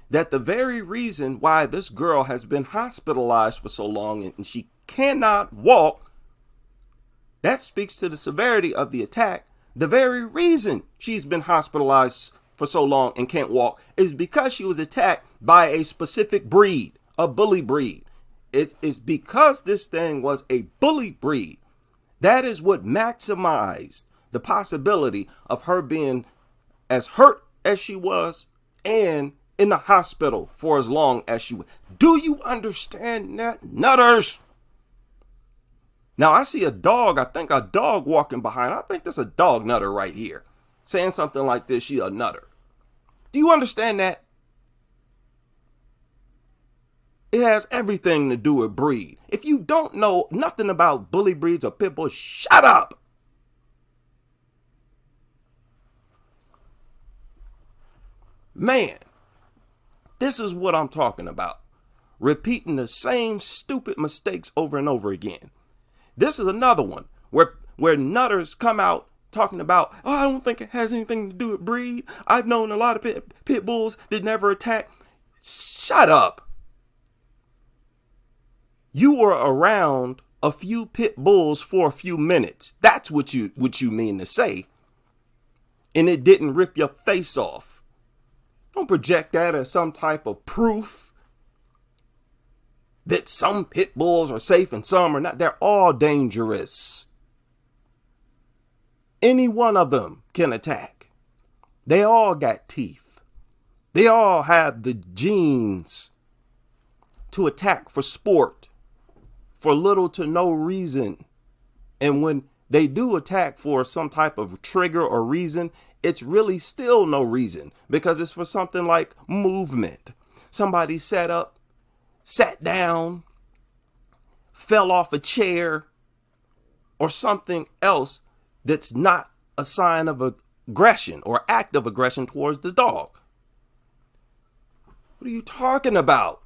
that the very reason why this girl has been hospitalized for so long and she cannot walk, that speaks to the severity of the attack. The very reason she's been hospitalized for so long and can't walk is because she was attacked by a specific breed, a bully breed. It is because this thing was a bully breed. That is what maximized the possibility of her being as hurt as she was and in the hospital for as long as she was. Do you understand that, nutters? Now I see a dog, I think a dog walking behind. I think there's a dog nutter right here saying something like this. She a nutter. Do you understand that? It has everything to do with breed. If you don't know nothing about bully breeds or pit bulls, shut up. Man, this is what I'm talking about. Repeating the same stupid mistakes over and over again. This is another one where nutters come out talking about, oh, I don't think it has anything to do with breed. I've known a lot of pit bulls that never attack. Shut up. You were around a few pit bulls for a few minutes. That's what you mean to say. And it didn't rip your face off. Don't project that as some type of proof that some pit bulls are safe and some are not. They're all dangerous. Any one of them can attack. They all got teeth. They all have the genes to attack for sport, for little to no reason. And when they do attack for some type of trigger or reason, it's really still no reason, because it's for something like movement. Somebody sat down, fell off a chair, or something else that's not a sign of aggression or act of aggression towards the dog. What are you talking about?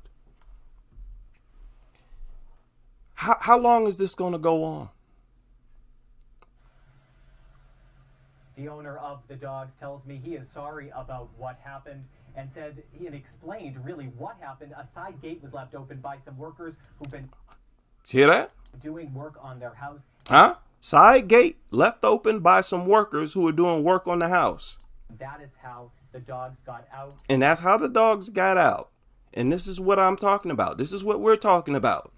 How long is this going to go on? The owner of the dogs tells me he is sorry about what happened and said he had explained really what happened. A side gate was left open by some workers who've been hear that? Doing work on their house. Huh? Side gate left open by some workers who were doing work on the house. That is how the dogs got out. And that's how the dogs got out. And this is what I'm talking about. This is what we're talking about.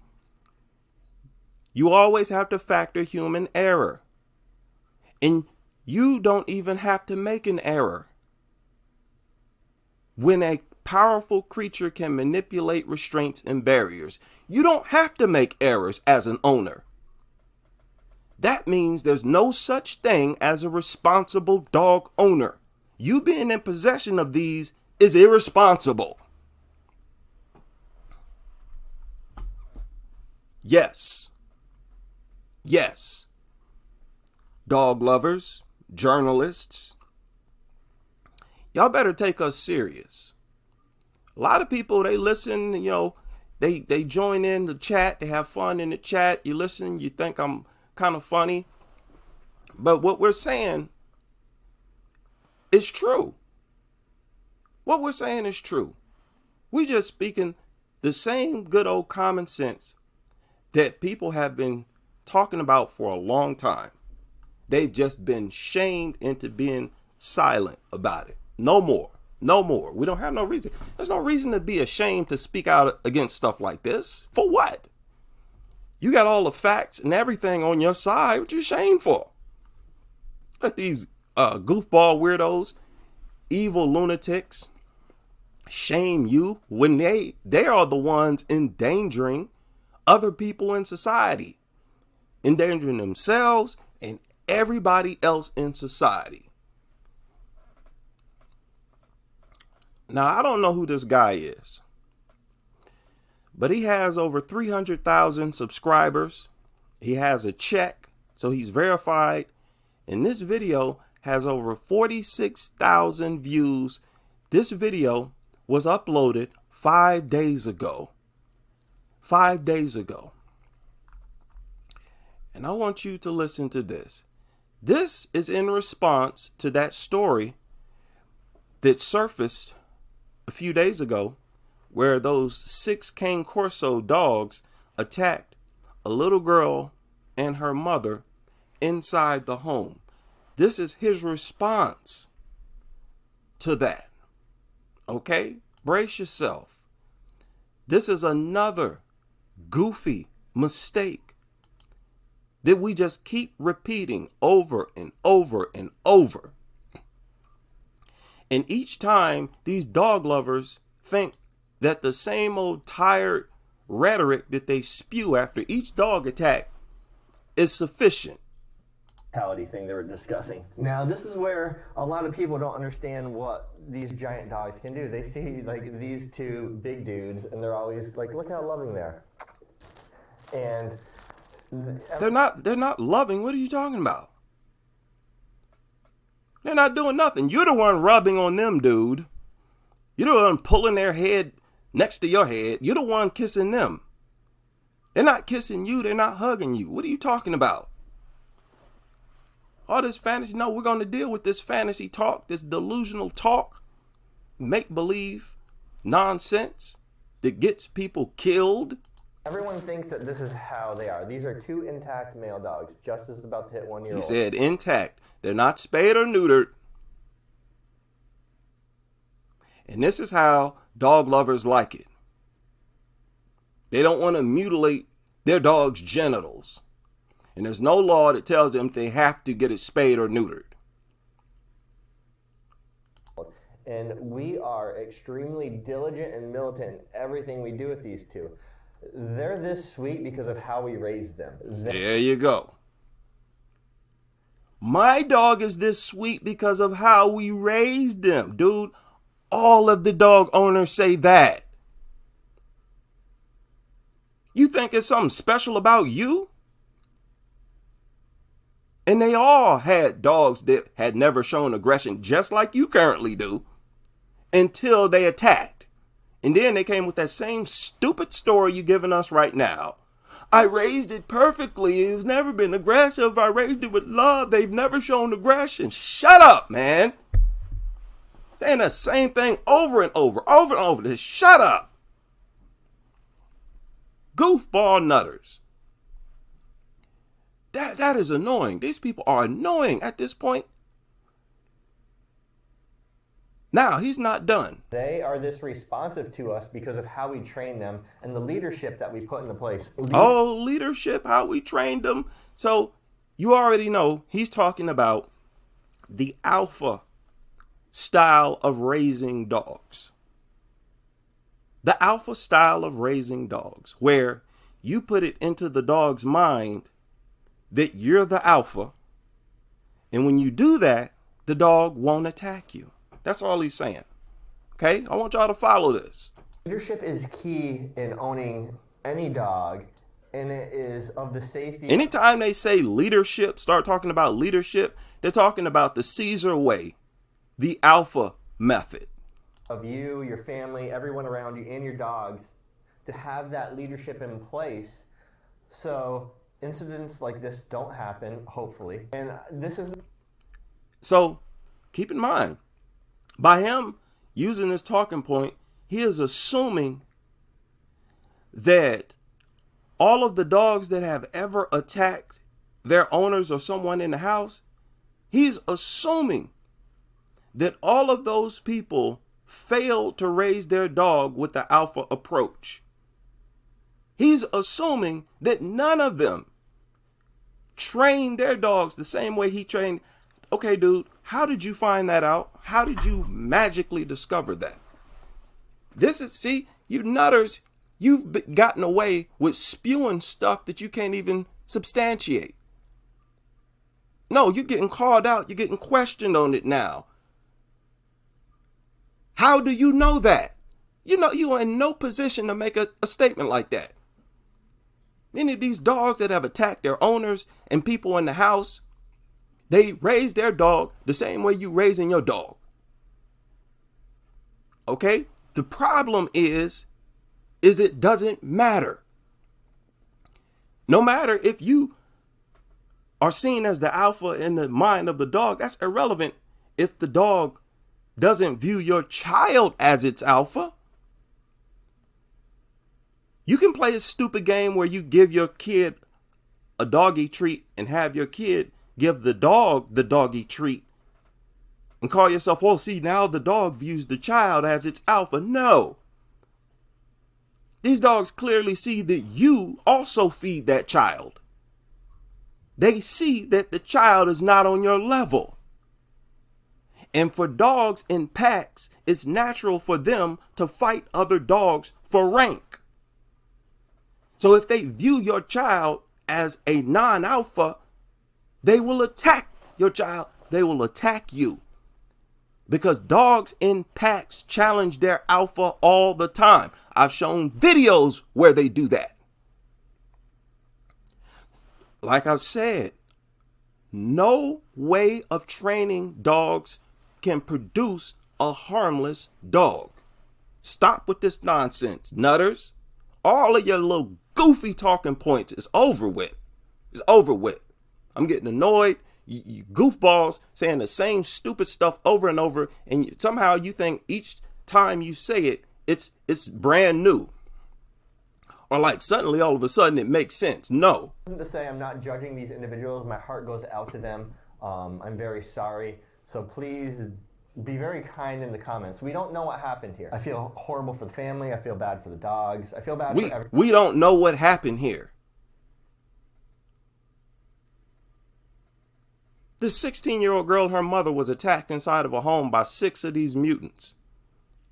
You always have to factor human error. And you don't even have to make an error. When a powerful creature can manipulate restraints and barriers, you don't have to make errors as an owner. That means there's no such thing as a responsible dog owner. You being in possession of these is irresponsible. Yes. Yes. Dog lovers, journalists, y'all better take us serious. A lot of people, they listen, they join in the chat, they have fun in the chat. You listen, you think I'm kind of funny. But what we're saying is true. What we're saying is true. We just speaking the same good old common sense that people have been talking about for a long time. They've just been shamed into being silent about it. No more. No more. We don't have no reason. There's no reason to be ashamed to speak out against stuff like this. For what? You got all the facts and everything on your side. What you ashamed for? Let these goofball weirdos, evil lunatics, shame you when they are the ones endangering other people in society, endangering themselves and everybody else in society. Now, I don't know who this guy is, but he has over 300,000 subscribers. He has a check, so he's verified. And this video has over 46,000 views. This video was uploaded 5 days ago. 5 days ago. And I want you to listen to this. This is in response to that story that surfaced a few days ago where those 6 Cane Corso dogs attacked a little girl and her mother inside the home. This is his response to that. Okay? Brace yourself. This is another goofy mistake that we just keep repeating over and over and over. And each time these dog lovers think that the same old tired rhetoric that they spew after each dog attack is sufficient. Thing they were discussing. Now, this is where a lot of people don't understand what these giant dogs can do. They see like these two big dudes and they're always like, look how loving they are. And they're not loving. What are you talking about? They're not doing nothing. You're the one rubbing on them, dude. You're the one pulling their head next to your head. You're the one kissing them. They're not kissing you. They're not hugging you. What are you talking about? All this fantasy. No, we're going to deal with this fantasy talk, this delusional talk, make-believe nonsense that gets people killed. Everyone thinks that this is how they are. These are 2 intact male dogs. Justice is about to hit 1 year old. He said intact. They're not spayed or neutered. And this is how dog lovers like it. They don't want to mutilate their dog's genitals. And there's no law that tells them they have to get it spayed or neutered. And we are extremely diligent and militant in everything we do with these 2. They're this sweet because of how we raised them. There you go. My dog is this sweet because of how we raised them. Dude, all of the dog owners say that. You think it's something special about you? And they all had dogs that had never shown aggression, just like you currently do, until they attacked. And then they came with that same stupid story you're giving us right now. I raised it perfectly. It's never been aggressive. I raised it with love. They've never shown aggression. Shut up, man. Saying the same thing over and over and over. Just shut up. Goofball nutters. That is annoying. These people are annoying at this point. Now, he's not done. They are this responsive to us because of how we train them and the leadership that we put into place. Oh, leadership, how we trained them. So you already know he's talking about the alpha style of raising dogs. The alpha style of raising dogs, where you put it into the dog's mind that you're the alpha. And when you do that, the dog won't attack you. That's all he's saying. Okay? I want y'all to follow this. Leadership is key in owning any dog, and it is of the safety. Anytime they say leadership, start talking about leadership, they're talking about the Caesar way, the alpha method. Of you, your family, everyone around you, and your dogs, to have that leadership in place so incidents like this don't happen, hopefully. And this is... So, keep in mind, by him using this talking point, he is assuming that all of the dogs that have ever attacked their owners or someone in the house, he's assuming that all of those people failed to raise their dog with the alpha approach. He's assuming that none of them trained their dogs the same way he trained. Okay, dude, how did you find that out? How did you magically discover that? See, you nutters, you've gotten away with spewing stuff that you can't even substantiate. No, you're getting called out. You're getting questioned on it now. How do you know that? You know, you are in no position to make a statement like that. Many of these dogs that have attacked their owners and people in the house, they raise their dog the same way you raising your dog. Okay? The problem is it doesn't matter. No matter if you are seen as the alpha in the mind of the dog, that's irrelevant if the dog doesn't view your child as its alpha. You can play a stupid game where you give your kid a doggy treat and have your kid give the dog the doggy treat and call yourself, well, see, now the dog views the child as its alpha. No. These dogs clearly see that you also feed that child. They see that the child is not on your level. And for dogs in packs, it's natural for them to fight other dogs for rank. So if they view your child as a non-alpha, they will attack your child. They will attack you. Because dogs in packs challenge their alpha all the time. I've shown videos where they do that. Like I said, no way of training dogs can produce a harmless dog. Stop with this nonsense, nutters. All of your little goofy talking points is over with. It's over with. I'm getting annoyed. You goofballs saying the same stupid stuff over and over, and somehow you think each time you say it, it's brand new. Or like suddenly all of a sudden it makes sense. No. To say I'm not judging these individuals. My heart goes out to them. I'm very sorry. So please be very kind in the comments. We don't know what happened here. I feel horrible for the family. I feel bad for the dogs. I feel bad for everyone. We don't know what happened here. This 16-year-old girl and her mother was attacked inside of a home by 6 of these mutants.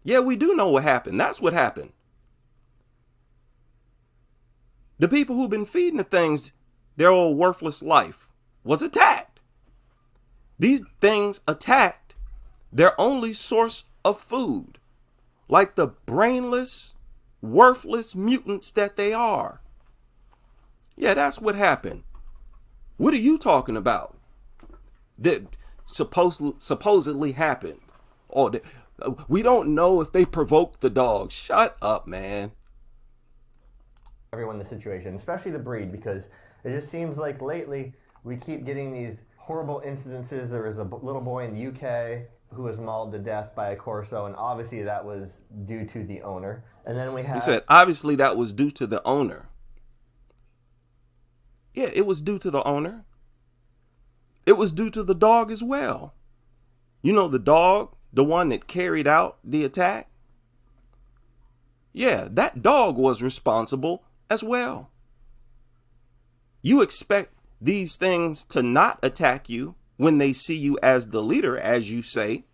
Yeah, we do know what happened. That's what happened. The people who've been feeding the things their old worthless life was attacked. These things attacked their only source of food, like the brainless, worthless mutants that they are. Yeah, that's what happened. What are you talking about? That supposedly happened. Or we don't know if they provoked the dogs. Shut up, man. Everyone in the situation, especially the breed, because it just seems like lately we keep getting these horrible incidences. There was a little boy in the UK who was mauled to death by a Corso, and obviously that was due to the owner. And then we have... He said, obviously that was due to the owner. Yeah, it was due to the owner. It was due to the dog as well. You know the dog, the one that carried out the attack? Yeah, that dog was responsible as well. You expect these things to not attack you when they see you as the leader, as you say.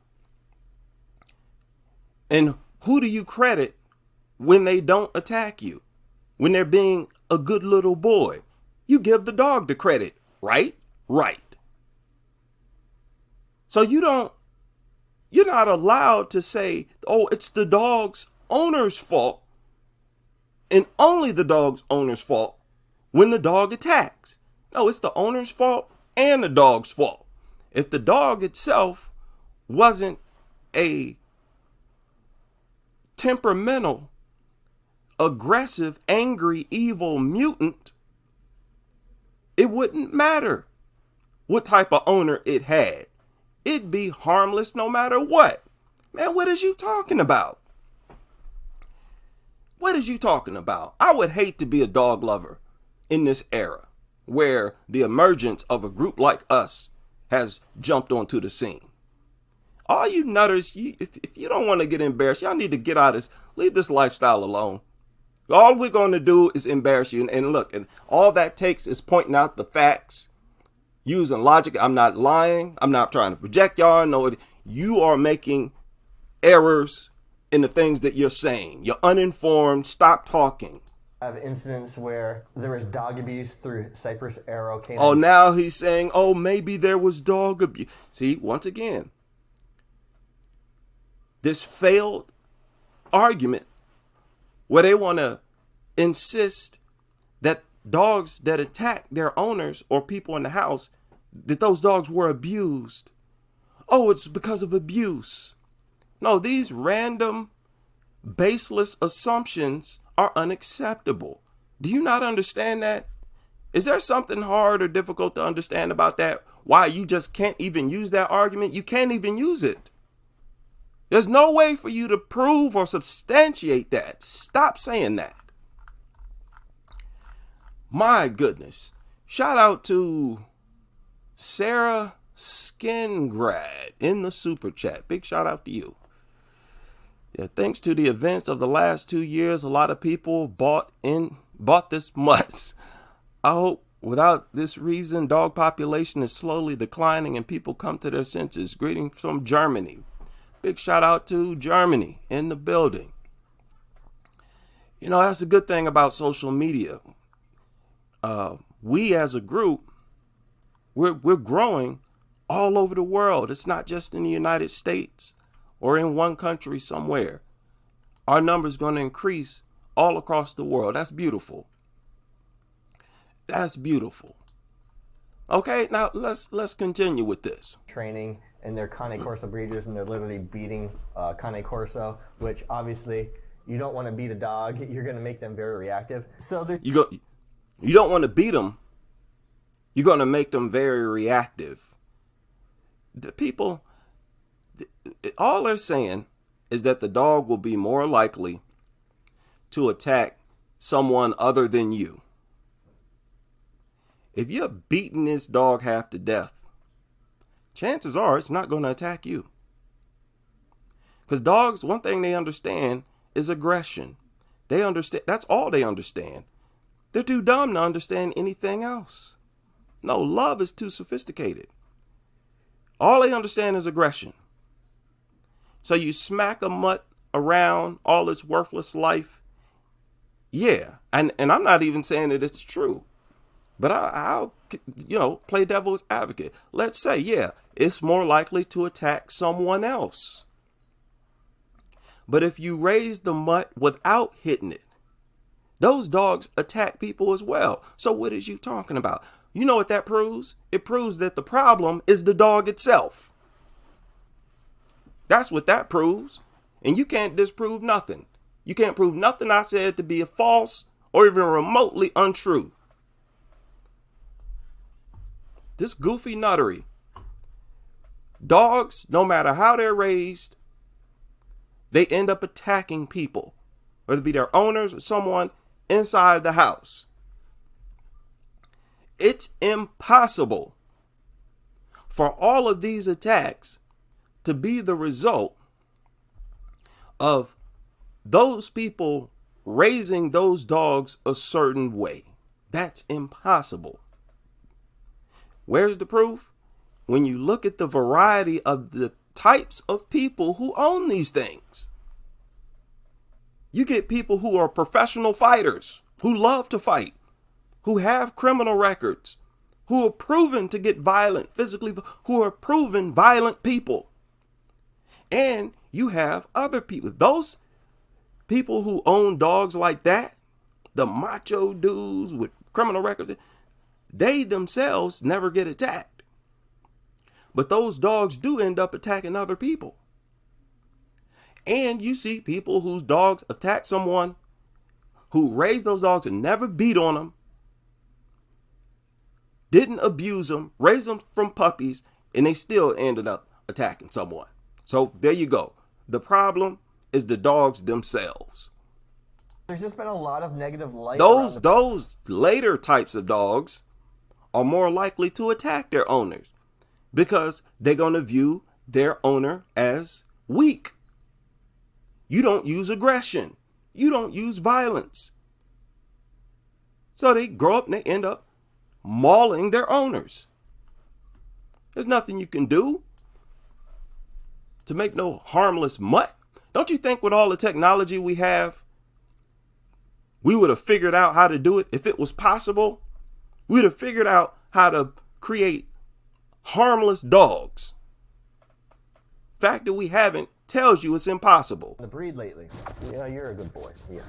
And who do you credit when they don't attack you? When they're being a good little boy? You give the dog the credit, right? Right. So you're not allowed to say, oh, it's the dog's owner's fault and only the dog's owner's fault when the dog attacks. No, it's the owner's fault and the dog's fault. If the dog itself wasn't a temperamental, aggressive, angry, evil mutant, it wouldn't matter what type of owner it had. It'd be harmless no matter what. Man, what is you talking about? What is you talking about? I would hate to be a dog lover in this era where the emergence of a group like us has jumped onto the scene. All you nutters, if you don't want to get embarrassed, y'all need to get out of this. Leave this lifestyle alone. All we're going to do is embarrass you. And look, and all that takes is pointing out the facts, using logic. I'm not lying. I'm not trying to project y'all. No, you are making errors in the things that you're saying. You're uninformed. Stop talking. I have incidents where there was dog abuse through Cypress Arrow canines. Oh, now he's saying, oh, maybe there was dog abuse. See, once again, this failed argument where they want to insist that dogs that attack their owners or people in the house, that those dogs were abused. Oh, it's because of abuse. No, these random, baseless assumptions are unacceptable. Do you not understand that? Is there something hard or difficult to understand about that? Why you just can't even use that argument? You can't even use it. There's no way for you to prove or substantiate that. Stop saying that. My goodness. Shout out to Sarah Skingrad in the super chat. Big shout out to you. Yeah, thanks to the events of the last 2 years, a lot of people bought this mutts. I hope without this reason, dog population is slowly declining and people come to their senses. Greetings from Germany. Big shout out to Germany in the building. You know, that's the good thing about social media. We as a group, we're growing all over the world. It's not just in the United States or in one country somewhere. Our number's going to increase all across the world. That's beautiful. That's beautiful. Okay, now let's continue with this. Training, and they're Cane Corso breeders, and they're literally beating Cane Corso, which obviously you don't want to beat a dog. You're going to make them very reactive. So you don't want to beat them. You're going to make them very reactive. The people, all they're saying is that the dog will be more likely to attack someone other than you. If you're beating this dog half to death, chances are it's not going to attack you. Because dogs, one thing they understand is aggression. They understand, that's all they understand. They're too dumb to understand anything else. No, love is too sophisticated. All they understand is aggression. So you smack a mutt around all its worthless life. Yeah, and I'm not even saying that it's true. But I'll play devil's advocate. Let's say, yeah, it's more likely to attack someone else. But if you raise the mutt without hitting it, those dogs attack people as well. So what is you talking about? You know what that proves? It proves that the problem is the dog itself. That's what that proves. And you can't disprove nothing. You can't prove nothing I said to be a false or even remotely untrue. This goofy nuttery. Dogs, no matter how they're raised, they end up attacking people, whether it be their owners or someone inside the house. It's impossible for all of these attacks to be the result of those people raising those dogs a certain way. That's impossible. Where's the proof? When you look at the variety of the types of people who own these things. You get people who are professional fighters, who love to fight, who have criminal records, who are proven to get violent physically, who are proven violent people. And you have other people. Those people who own dogs like that, the macho dudes with criminal records, they themselves never get attacked. But those dogs do end up attacking other people. And you see people whose dogs attack someone who raised those dogs and never beat on them, didn't abuse them, raised them from puppies, and they still ended up attacking someone. So there you go. The problem is the dogs themselves. There's just been a lot of negative light. Those later types of dogs are more likely to attack their owners because they're going to view their owner as weak. You don't use aggression. You don't use violence. So they grow up and they end up mauling their owners. There's nothing you can do to make no harmless mutt. Don't you think with all the technology we have, we would have figured out how to do it if it was possible? We'd have figured out how to create harmless dogs. Fact that we haven't tells you it's impossible. The breed lately. You're a good boy. Yeah.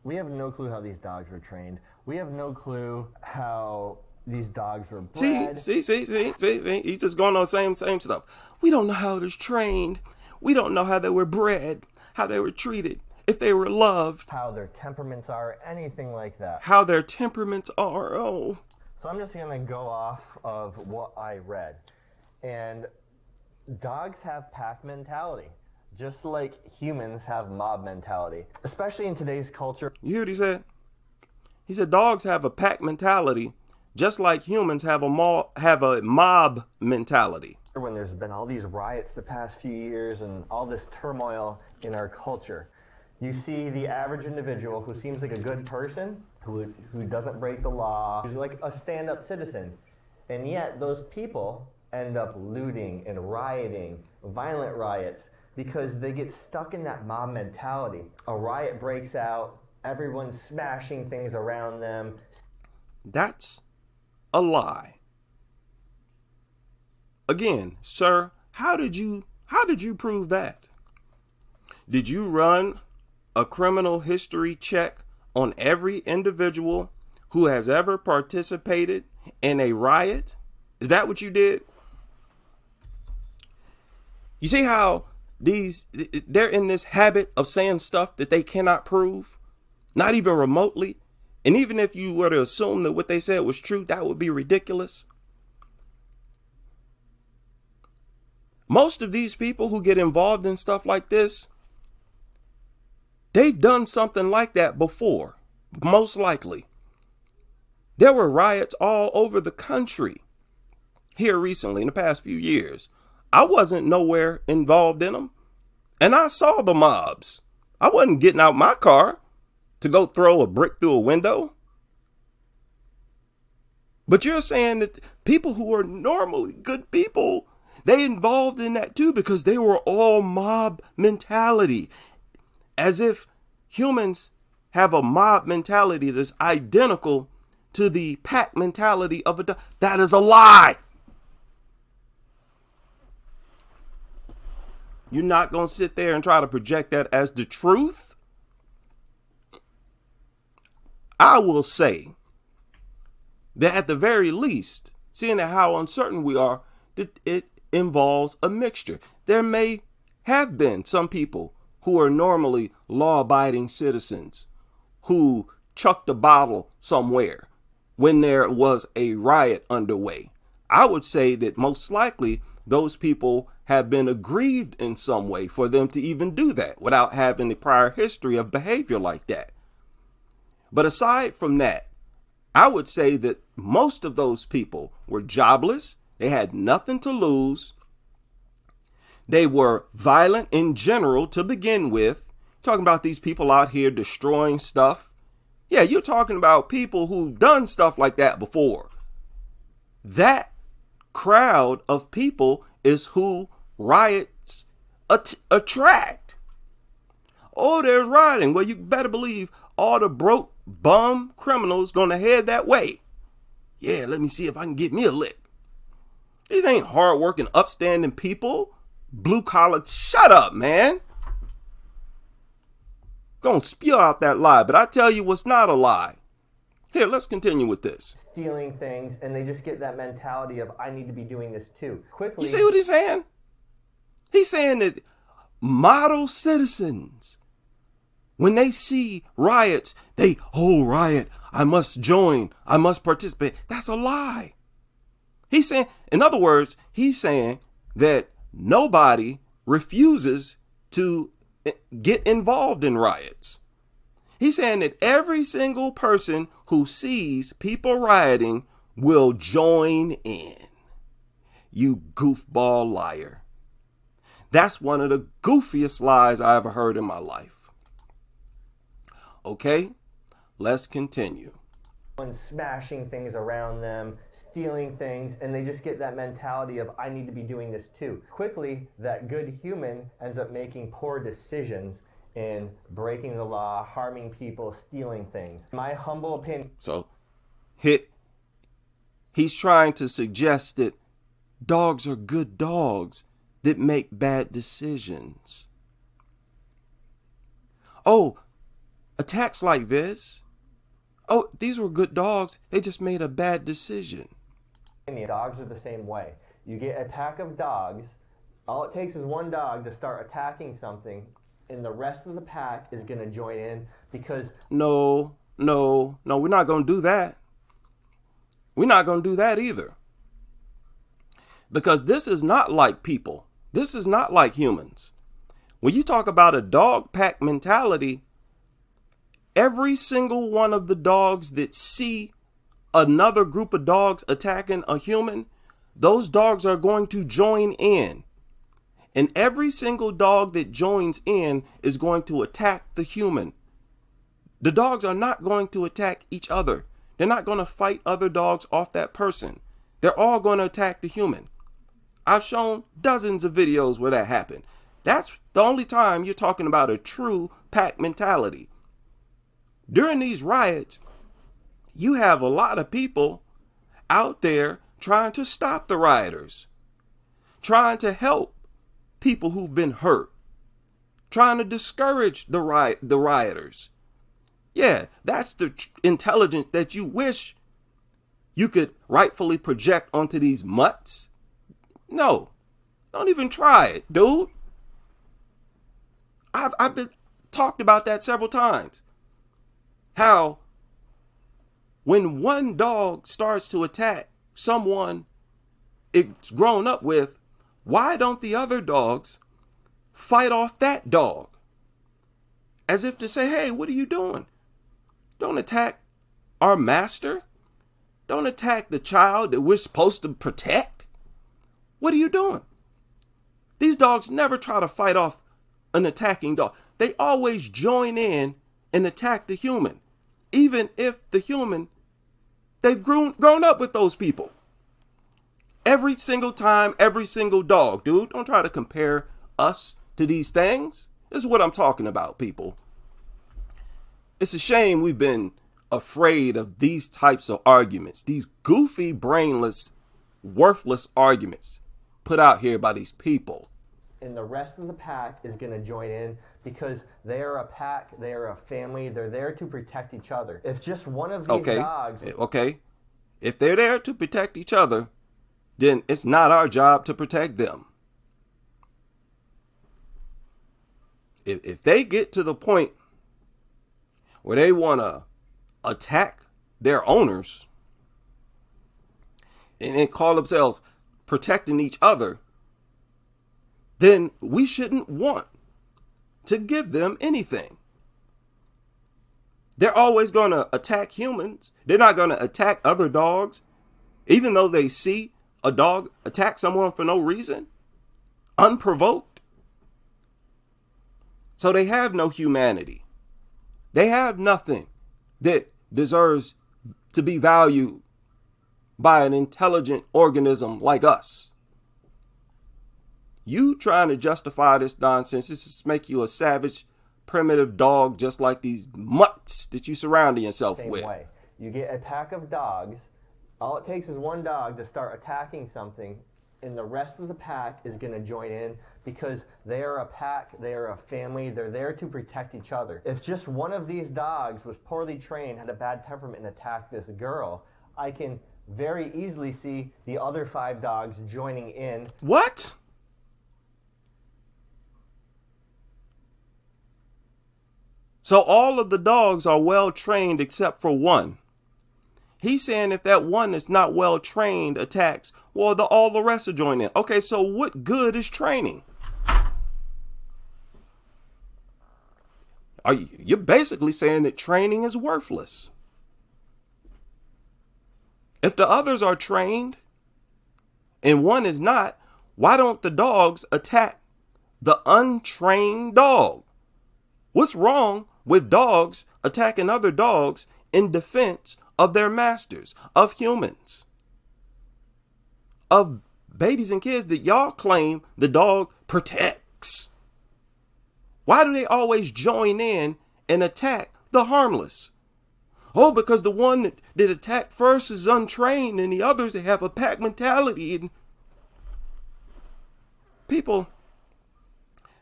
We have no clue how these dogs were trained. We have no clue how these dogs were bred. See. He's just going on the same stuff. We don't know how they're trained. We don't know how they were bred, how they were treated, if they were loved. How their temperaments are, anything like that. How their temperaments are, oh. So I'm just going to go off of what I read. And dogs have pack mentality, just like humans have mob mentality, especially in today's culture. You hear what he said? He said dogs have a pack mentality, just like humans have a mob mentality. When there's been all these riots the past few years and all this turmoil in our culture, you see the average individual who seems like a good person, who doesn't break the law, who's like a stand-up citizen, and yet those people end up looting and rioting, violent riots, because they get stuck in that mob mentality. A riot breaks out, everyone's smashing things around them. That's a lie. Again, sir, how did you prove that? Did you run a criminal history check on every individual who has ever participated in a riot? Is that what you did? You see how they're in this habit of saying stuff that they cannot prove, not even remotely. And even if you were to assume that what they said was true, that would be ridiculous. Most of these people who get involved in stuff like this, they've done something like that before, most likely. There were riots all over the country here recently in the past few years. I wasn't nowhere involved in them, and I saw the mobs. I wasn't getting out my car to go throw a brick through a window. But you're saying that people who are normally good people, they involved in that too because they were all mob mentality. As if humans have a mob mentality that's identical to the pack mentality of a dog. That is a lie. You're not going to sit there and try to project that as the truth. I will say that at the very least, seeing how uncertain we are, that it involves a mixture. There may have been some people who are normally law-abiding citizens who chucked a bottle somewhere when there was a riot underway. I would say that most likely those people have been aggrieved in some way for them to even do that without having a prior history of behavior like that. But aside from that, I would say that most of those people were jobless. They had nothing to lose. They were violent in general to begin with. Talking about these people out here destroying stuff. Yeah, you're talking about people who've done stuff like that before. That crowd of people is who riots attract. Oh, there's rioting. Well, you better believe all the broke bum criminals gonna head that way. Yeah, let me see if I can get me a lick. These ain't hardworking, upstanding people. Blue collar, shut up, man. Gonna spew out that lie, but I tell you what's not a lie. Here, let's continue with this. Stealing things, and they just get that mentality of, I need to be doing this too. Quickly. You see what he's saying? He's saying that model citizens, when they see riots, riot, I must join, I must participate. That's a lie. He's saying, in other words, he's saying that nobody refuses to get involved in riots. He's saying that every single person who sees people rioting will join in. You goofball liar. That's one of the goofiest lies I ever heard in my life. Okay, let's continue. Smashing things around them, stealing things, and they just get that mentality of, I need to be doing this too. Quickly, that good human ends up making poor decisions and breaking the law, harming people, stealing things. My humble opinion. So, he's trying to suggest that dogs are good dogs that make bad decisions. Oh, attacks like this? Oh, these were good dogs. They just made a bad decision. Dogs are the same way. You get a pack of dogs. All it takes is one dog to start attacking something, and the rest of the pack is going to join in because... No, we're not going to do that. We're not going to do that either. Because this is not like people. This is not like humans. When you talk about a dog pack mentality, every single one of the dogs that see another group of dogs attacking a human, those dogs are going to join in. And every single dog that joins in is going to attack the human. The dogs are not going to attack each other. They're not going to fight other dogs off that person. They're all going to attack the human. I've shown dozens of videos where that happened. That's the only time you're talking about a true pack mentality. During these riots, you have a lot of people out there trying to stop the rioters, trying to help people who've been hurt, trying to discourage the rioters. Yeah, that's the intelligence that you wish you could rightfully project onto these mutts. No, don't even try it, dude. I've been talked about that several times. How when one dog starts to attack someone it's grown up with, why don't the other dogs fight off that dog? As if to say, hey, what are you doing? Don't attack our master. Don't attack the child that we're supposed to protect. What are you doing? These dogs never try to fight off an attacking dog. They always join in and attack the human. Even if the human, they've grown up with those people. Every single time, every single dog, dude. Don't try to compare us to these things. This is what I'm talking about, people. It's a shame we've been afraid of these types of arguments, these goofy, brainless, worthless arguments put out here by these people. And the rest of the pack is going to join in because they are a pack, they are a family, they're there to protect each other. If just one of these dogs... Okay, if they're there to protect each other, then it's not our job to protect them. If they get to the point where they want to attack their owners and then call themselves protecting each other, then we shouldn't want to give them anything. They're always going to attack humans. They're not going to attack other dogs, even though they see a dog attack someone for no reason, unprovoked. So they have no humanity. They have nothing that deserves to be valued by an intelligent organism like us. You trying to justify this nonsense, this is make you a savage, primitive dog just like these mutts that you surrounding yourself with. Same way. You get a pack of dogs. All it takes is one dog to start attacking something, and the rest of the pack is going to join in because they are a pack, they are a family, they're there to protect each other. If just one of these dogs was poorly trained, had a bad temperament, and attacked this girl, I can very easily see the other 5 dogs joining in. What? So all of the dogs are well trained except for one. He's saying if that one is not well trained attacks, well, all the rest will join in. Okay, so what good is training? you're basically saying that training is worthless. If the others are trained and one is not, why don't the dogs attack the untrained dog? What's wrong with dogs attacking other dogs in defense of their masters, of humans, of babies and kids that y'all claim the dog protects? Why do they always join in and attack the harmless? Oh, because the one that attacked first is untrained and the others, they have a pack mentality. And people,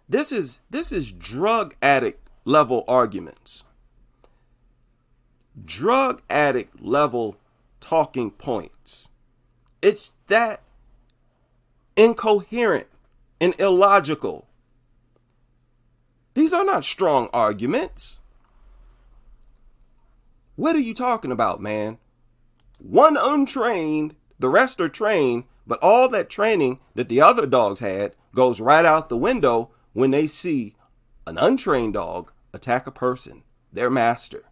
this is drug addict level arguments. Drug addict level talking points. It's that incoherent and illogical. These are not strong arguments. What are you talking about, man? One untrained, the rest are trained, but all that training that the other dogs had goes right out the window when they see an untrained dog attack a person, their master.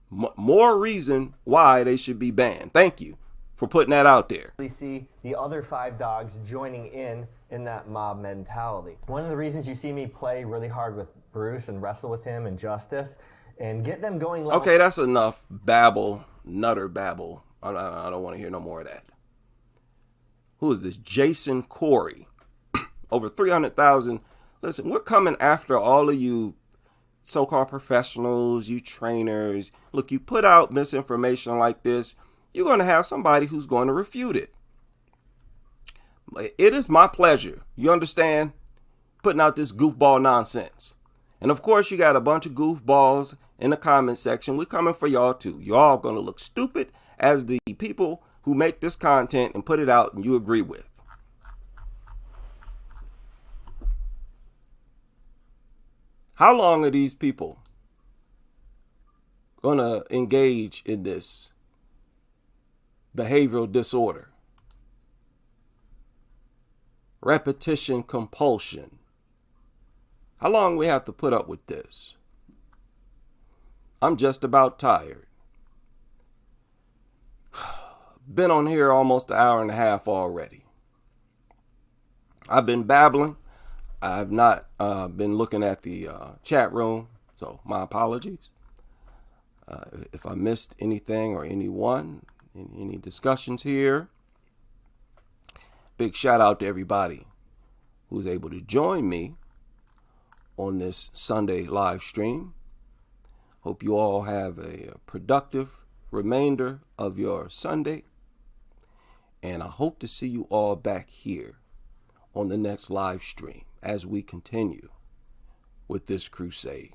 More reason why they should be banned. Thank you for putting that out there. We see the other 5 dogs joining in that mob mentality. One of the reasons you see me play really hard with Bruce and wrestle with him and Justice and get them going level. Okay, that's enough babble, nutter babble. I don't want to hear no more of that. Who is this? Jason Corey. Over 300,000. Listen, we're coming after all of you so-called professionals, you trainers. Look, you put out misinformation like this, you're going to have somebody who's going to refute it. It is my pleasure, you understand, putting out this goofball nonsense. And of course, you got a bunch of goofballs in the comment section. We're coming for y'all too. Y'all going to look stupid as the people who make this content and put it out and you agree with. How long are these people going to engage in this behavioral disorder? Repetition compulsion. How long we have to put up with this? I'm just about tired. Been on here almost an hour and a half already. I've been babbling. I've not been looking at the chat room, so my apologies. If I missed anything or anyone, any discussions here, big shout out to everybody who's able to join me on this Sunday live stream. Hope you all have a productive remainder of your Sunday. And I hope to see you all back here on the next live stream as we continue with this crusade.